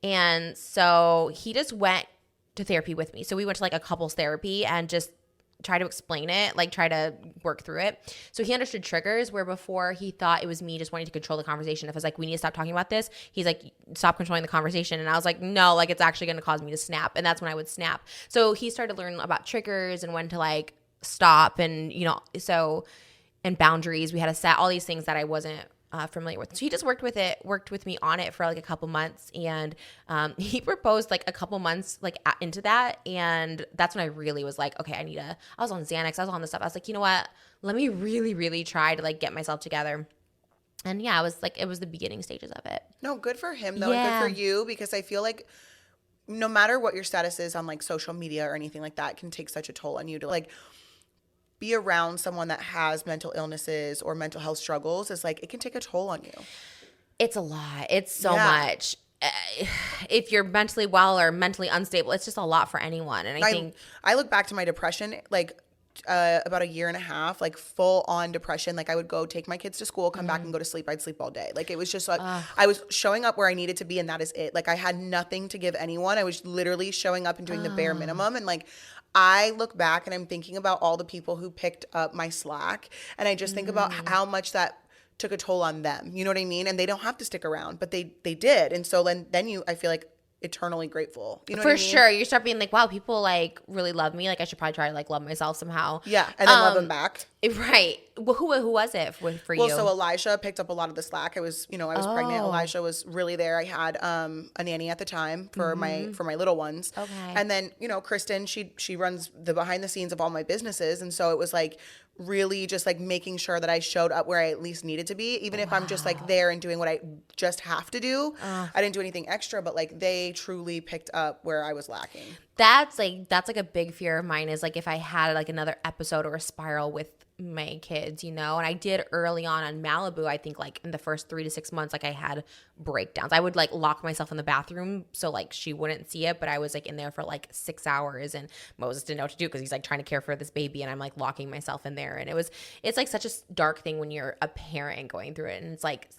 And so he just went to therapy with me. So we went to like a couples therapy and just try to explain it, like try to work through it. So he understood triggers where before he thought it was me just wanting to control the conversation. If I was like, we need to stop talking about this, he's like, stop controlling the conversation. And I was like, no, like it's actually going to cause me to snap. And that's when I would snap. So he started to learn about triggers and when to like stop and, you know, and boundaries. We had to set all these things that I wasn't familiar with. So he just worked with me on it for like a couple months, and he proposed like a couple months like into that, and that's when I really was like, okay, I was on Xanax, I was on this stuff. I was like, you know what? Let me really, really try to like get myself together. And yeah, it was the beginning stages of it. No, good for him though, and good for you, because I feel like no matter what your status is on like social media or anything like that, it can take such a toll on you to like be around someone that has mental illnesses or mental health struggles. Is like, it can take a toll on you. It's a lot. It's so much. If you're mentally well or mentally unstable, it's just a lot for anyone. And I look back to my depression, like about a year and a half, like full on depression. Like I would go take my kids to school, come back and go to sleep. I'd sleep all day. Like it was just like, I was showing up where I needed to be, and that is it. Like I had nothing to give anyone. I was literally showing up and doing the bare minimum. And like, I look back and I'm thinking about all the people who picked up my slack, and I just think about how much that took a toll on them. You know what I mean? And they don't have to stick around, but they did. And so then I feel like eternally grateful. You know what I mean? For sure. You start being like, wow, people like really love me. Like I should probably try to like love myself somehow. Yeah. And then love them back. Right. Well, who was it for you? Well, so Elijah picked up a lot of the slack. I was pregnant. Elijah was really there. I had a nanny at the time for my little ones. Okay. And then, Kristen, she runs the behind the scenes of all my businesses. And so it was like really just like making sure that I showed up where I at least needed to be, even if I'm just like there and doing what I just have to do. I didn't do anything extra, but like they truly picked up where I was lacking. that's like a big fear of mine is like if I had like another episode or a spiral with my kids, you know. And I did early on Malibu. I think like in the first 3 to 6 months, like I had breakdowns. I would like lock myself in the bathroom so like she wouldn't see it, but I was like in there for like 6 hours, and Moses didn't know what to do because he's like trying to care for this baby, and I'm like locking myself in there. And it's like such a dark thing when you're a parent going through it, and it's like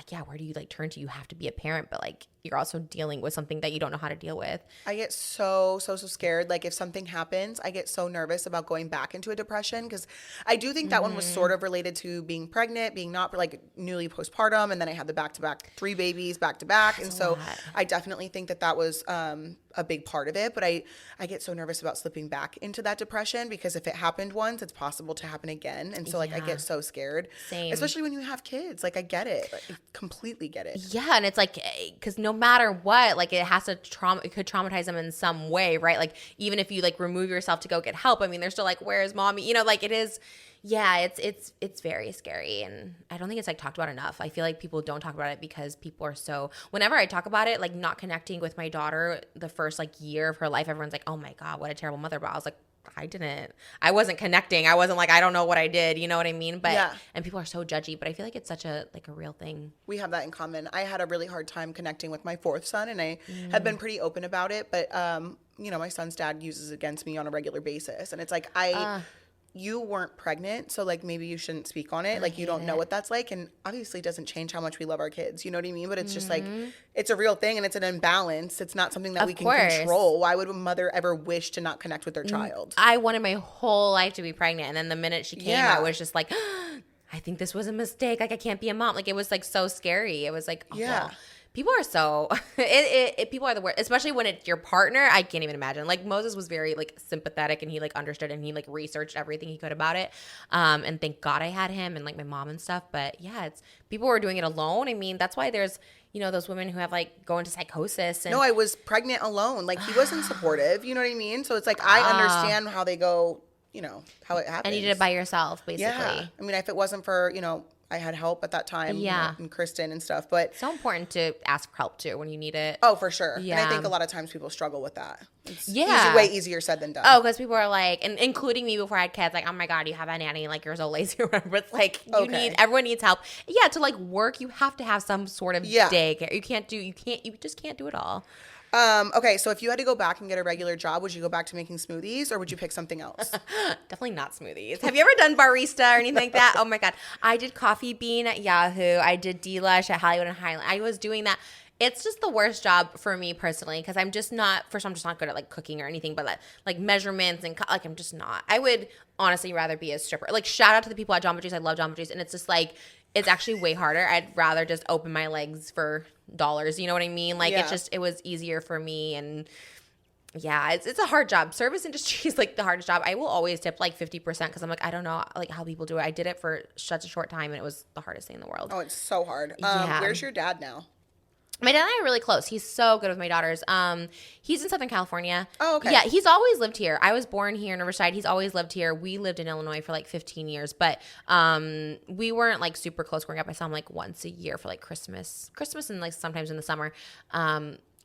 yeah, where do you like turn to? You have to be a parent, but like you're also dealing with something that you don't know how to deal with. I get so scared. Like if something happens, I get so nervous about going back into a depression, because I do think that one was sort of related to being pregnant, being not like newly postpartum, and then I had the back-to-back 3 babies back-to-back. And so I definitely think that was a big part of it. But I get so nervous about slipping back into that depression, because if it happened once, it's possible to happen again. And so like I get so scared. Same. Especially when you have kids. Like I get it. Like, I completely get it. Yeah, and it's like, because no matter what, like it has to it could traumatize them in some way, right? Like even if you like remove yourself to go get help, I mean, they're still like, where's mommy? You know, like it is. Yeah, it's very scary, and I don't think it's like talked about enough. I feel like people don't talk about it because people are so. Whenever I talk about it, like not connecting with my daughter the first like year of her life, everyone's like, "Oh my God, what a terrible mother!" But I was like, I wasn't connecting. I wasn't like, I don't know what I did. You know what I mean? But yeah. And people are so judgy, but I feel like it's such a like a real thing. We have that in common. I had a really hard time connecting with my 4th son, and I have been pretty open about it. But you know, my son's dad uses it against me on a regular basis, and it's like you weren't pregnant, so like maybe you shouldn't speak on it. Like you don't know what that's like, and obviously it doesn't change how much we love our kids. You know what I mean? But it's just like it's a real thing, and it's an imbalance. It's not something that we can control. Why would a mother ever wish to not connect with their child? I wanted my whole life to be pregnant, and then the minute she came, I was just like, I think this was a mistake. Like I can't be a mom. Like it was like so scary. It was like, yeah. People are so people are the worst, especially when it's your partner. I can't even imagine. Like Moses was very like sympathetic, and he like understood, and he like researched everything he could about it. And thank God I had him and like my mom and stuff. But yeah, it's people were doing it alone. I mean, that's why there's, you know, those women who have like go into psychosis. And no, I was pregnant alone. Like he wasn't supportive. You know what I mean? So it's like I understand how they go. You know how it happens. And you did it by yourself, basically. Yeah. I mean, if it wasn't for, you know, I had help at that time, you know, and Kristen and stuff, but so important to ask for help too when you need it. Oh, for sure. Yeah. And I think a lot of times people struggle with that. It's way easier said than done. Oh, because people are like, and including me before I had kids, like, oh my God, you have a nanny, like you're so lazy or whatever. It's like everyone needs help. Yeah, to like work, you have to have some sort of daycare. You just can't do it all. Okay, so if you had to go back and get a regular job, would you go back to making smoothies, or would you pick something else? Definitely not smoothies. Have you ever done barista or anything like that? Oh my God. I did Coffee Bean at Yahoo. I did D-Lush at Hollywood and Highland. I was doing that. It's just the worst job for me personally, because I'm just not good at like cooking or anything, but like measurements and like I'm just not. I would honestly rather be a stripper. Like shout out to the people at Jamba Juice. I love Jamba Juice, and it's just like it's actually way harder. I'd rather just open my legs for dollars. You know what I mean? Like it was easier for me, and yeah, it's a hard job. Service industry is like the hardest job. I will always tip like 50% because I'm like, I don't know like how people do it. I did it for such a short time, and it was the hardest thing in the world. Oh, it's so hard. Where's your dad now? My dad and I are really close. He's so good with my daughters. He's in Southern California. Oh, okay. Yeah, he's always lived here. I was born here in Riverside. He's always lived here. We lived in Illinois for like 15 years, but we weren't like super close growing up. I saw him like once a year for like Christmas and like sometimes in the summer.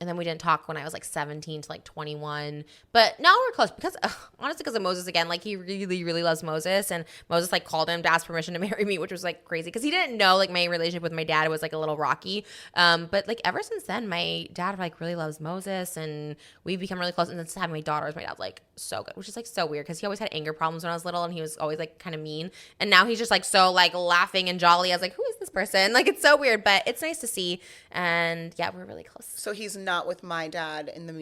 And then we didn't talk when I was like 17 to like 21. But now we're close because, honestly, because of Moses again. Like, he really, really loves Moses. And Moses, like, called him to ask permission to marry me, which was, like, crazy. Because he didn't know, like, my relationship with my dad was, like, a little rocky. But, like, ever since then, my dad, like, really loves Moses. And we've become really close. And then since having my daughters, my dad's, like, so good. Which is, like, so weird. Because he always had anger problems when I was little. And he was always, like, kind of mean. And now he's just, like, so, like, laughing and jolly. I was like, who is this person? Like, it's so weird. But it's nice to see. And, yeah, we're really close. So he's not with my dad in the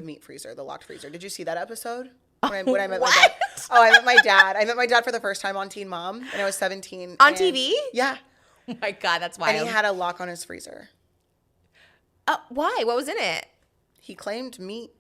meat freezer, the locked freezer. Did you see that episode? When I met my dad. Oh, I met my dad. I met my dad for the first time on Teen Mom, and I was 17. On TV? Yeah. Oh my God, that's wild. And he had a lock on his freezer. Why? What was in it? He claimed meat.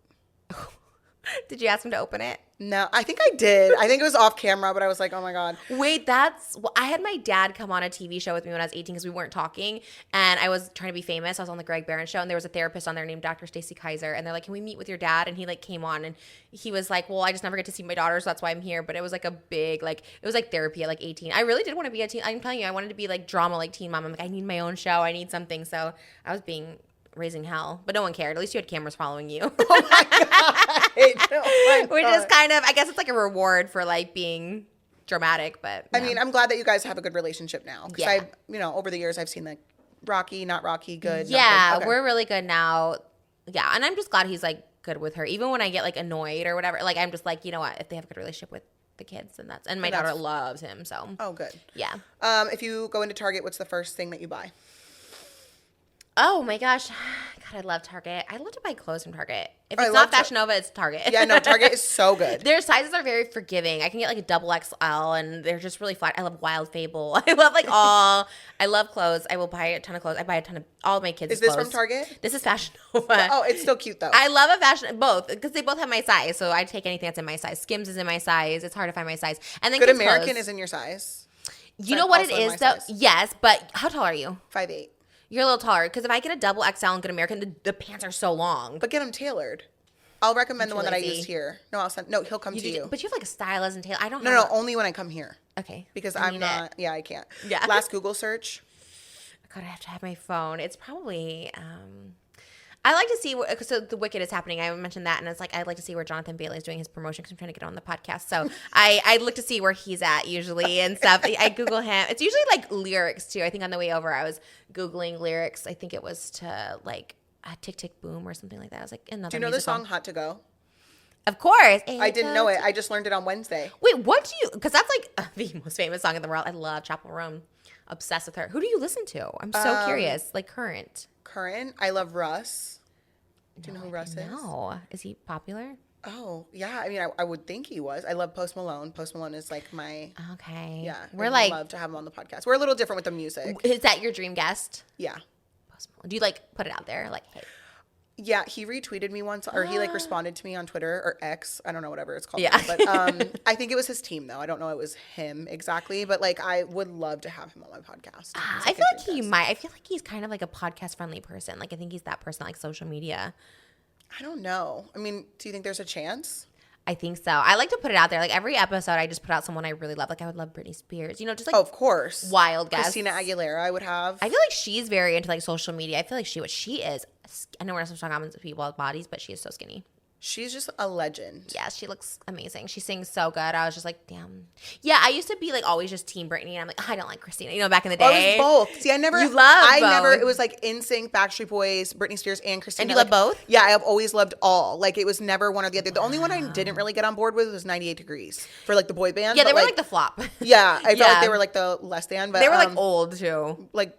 Did you ask him to open it? No, I think I did. I think it was off camera, but I was like, oh my God. Wait, I had my dad come on a TV show with me when I was 18 because we weren't talking, and I was trying to be famous. I was on the Greg Barron show, and there was a therapist on there named Dr. Stacy Kaiser, and they're like, can we meet with your dad? And he like came on, and he was like, well, I just never get to see my daughter, so that's why I'm here. But it was like a big, like, it was like therapy at like 18. I really did want to be a teen. I'm telling you, I wanted to be like drama like Teen Mom. I'm like, I need my own show. I need something. So I was being raising hell. But no one cared. At least you had cameras following you. Oh my God. Oh my Which is God. kind of, I guess it's like a reward for like being dramatic, but I mean, I'm glad that you guys have a good relationship now. Because Yeah. over the years, I've seen like rocky, not rocky, good. yeah, not good. Okay. we're really good now. Yeah, and I'm just glad he's like good with her. Even when I get like annoyed or whatever, like I'm just like, you know what? If they have a good relationship with the kids, then and my daughter loves him, so. Oh, good. Yeah. If you go into Target, what's the first thing that you buy? Oh my gosh. God, I love Target. I love to buy clothes from Target. If I it's love not Fashion Nova, it's Target. Yeah, no, Target is so good. Their sizes are very forgiving. I can get like a double XL and they're just really flat. I love Wild Fable. I love I love clothes. I will buy a ton of clothes. I buy a ton of all of my kids' Is this clothes. from Target? This is Fashion Nova. Oh, it's still cute though. I love a fashion, both, because they both have my size. So I take anything that's in my size. Skims is in my size. It's hard to find my size. And then Good kids' American clothes. is in your size. You know what it also in is my though? size. Yes, but how tall are you? 5'8". You're a little taller, because if I get a double XL and Good American, the pants are so long. But get them tailored. I'll recommend the one that I lazy. used here. No, I'll send. No, he'll come to you. But you have like a stylist and tailor. I don't No, have only when I come here. Okay. Because I I'm need not. it. Yeah, I can't. Yeah. Last Google search. God, I have to have my phone. It's probably. I like to see so The Wicked is happening. I mentioned that, and it's like I'd like to see where Jonathan Bailey is doing his promotion because I'm trying to get on the podcast. So I look to see where he's at usually and stuff. I Google him. It's usually like lyrics too. I think on the way over I was Googling lyrics. I think it was to like Tick Tick Boom or something like that. I was like, another. Do you know the song "Hot to Go"? Of course. I didn't know it. I just learned it on Wednesday. Wait, what do you? Because that's like the most famous song in the world. I love Chapel Roan. Obsessed with her. Who do you listen to? I'm so curious. Like current. Current. I love Russ. Do you know who Russ is? No. Is he popular? Oh, yeah. I mean, I would think he was. I love Post Malone. Post Malone is like my, Okay. yeah. We're I'd like, love to have him on the podcast. We're a little different with the music. is that your dream guest? Yeah. Post Malone. Do you like put it out there? Like, hey. Yeah, he retweeted me once, or he like responded to me on Twitter or X. I don't know, whatever it's called. Yeah. Now. But I think it was his team, though. I don't know it was him exactly, but like I would love to have him on my podcast. I feel like he might. I feel like he's kind of like a podcast friendly person. Like, I think he's that person that likes social media. I don't know. I mean, do you think there's a chance? I think so. I like to put it out there. Like every episode, I just put out someone I really love. Like I would love Britney Spears. You know, just like Oh, of course. wild guests. Christina Aguilera, I would have. I feel like she's very into like social media. I feel like she is. I know we're not supposed to talk about people's bodies, but she is so skinny. She's just a legend. Yeah, she looks amazing. She sings so good. I was just like, damn. Yeah, I used to be like always just Team Britney, and I'm like, I don't like Christina. You know, back in the day. I was both. See, I never. You love I both. never. It was like NSYNC, Backstreet Boys, Britney Spears, and Christina. And you love both? Yeah, I've always loved all. Like it was never one or the other. The only one I didn't really get on board with was 98 Degrees for like the boy band. Yeah, they but, were like the flop. Yeah, I felt Yeah. like they were like the less than. But They were like old too. like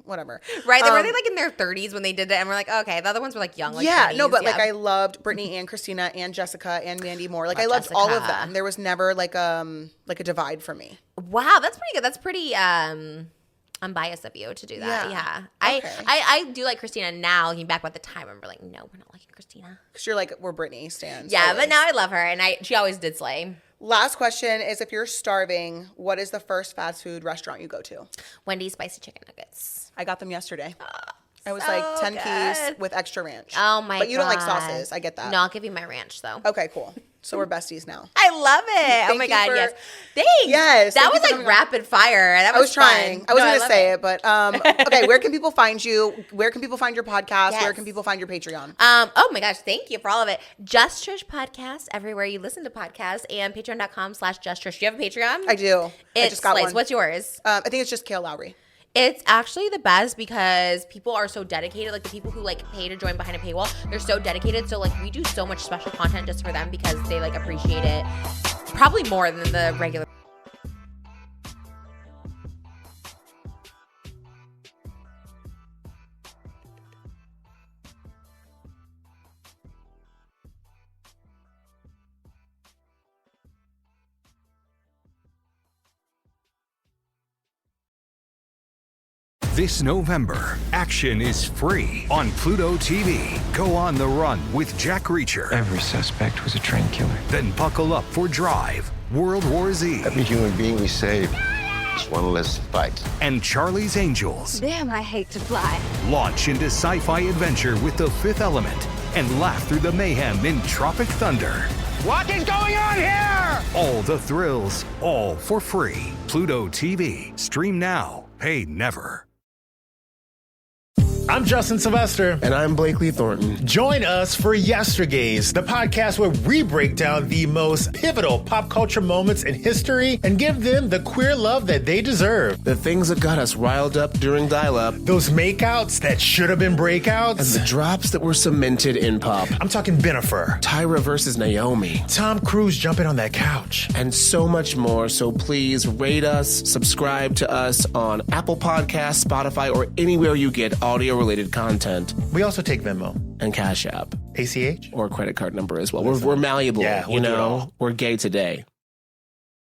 whatever. Right? They were like in their 30s when they did it, and we're like, okay. The other ones were like young. Like Yeah, 20s, no, but yeah. like I loved Britney and Christina and Jessica and Mandy Moore. Like I loved all of Jessica. them. There was never like a divide for me. Wow, that's pretty good. That's pretty unbiased of you to do that. Yeah. Yeah. Okay. I do like Christina now. Looking back at the time, I'm like, no, we're not liking Christina. Because you're like, we're Britney stands. Yeah, always. but now I love her, and she always did slay. Last question is, if you're starving, what is the first fast food restaurant you go to? Wendy's spicy chicken nuggets. I got them yesterday. I was so like 10 good. piece with extra ranch. Oh my god! But you don't like sauces. I get that. No, I'll give you my ranch though. Okay, cool. So we're besties now. I love it. Oh Thank my you god, for- yes. Thanks. Yes, That thank you was for like coming on. rapid fire. That I was fun. trying. I was No, going to love say it, but okay. Where can people find you? Where can people find your podcast? Yes. Where can people find your Patreon? Oh my gosh, thank you for all of it. Just Trish Podcast, everywhere you listen to podcasts, and patreon.com/justtrish. Do you have a Patreon? I do. I just got slays. one. What's yours? I think it's just Kail Lowry. It's actually the best because people are so dedicated. Like the people who like pay to join behind a paywall, they're so dedicated. So like we do so much special content just for them because they like appreciate it probably more than the regular. This November, action is free on Pluto TV. Go on the run with Jack Reacher. Every suspect was a trained killer. Then buckle up for Drive, World War Z, Every human being we save is one less to fight. and Charlie's Angels. Damn, I hate to fly. Launch into sci-fi adventure with The Fifth Element and laugh through the mayhem in Tropic Thunder. What is going on here? All the thrills, all for free. Pluto TV. Stream now. Pay never. I'm Justin Sylvester. And I'm Blakely Thornton. Join us for Yestergaze, the podcast where we break down the most pivotal pop culture moments in history and give them the queer love that they deserve. The things that got us riled up during dial-up. Those makeouts that should have been breakouts. And the drops that were cemented in pop. I'm talking Bennifer. Tyra versus Naomi. Tom Cruise jumping on that couch. And so much more. So please rate us, subscribe to us on Apple Podcasts, Spotify, or anywhere you get audio-related content. We also take Venmo. And Cash App. ACH? Or credit card number as well. We're malleable, yeah, you know? We're gay today.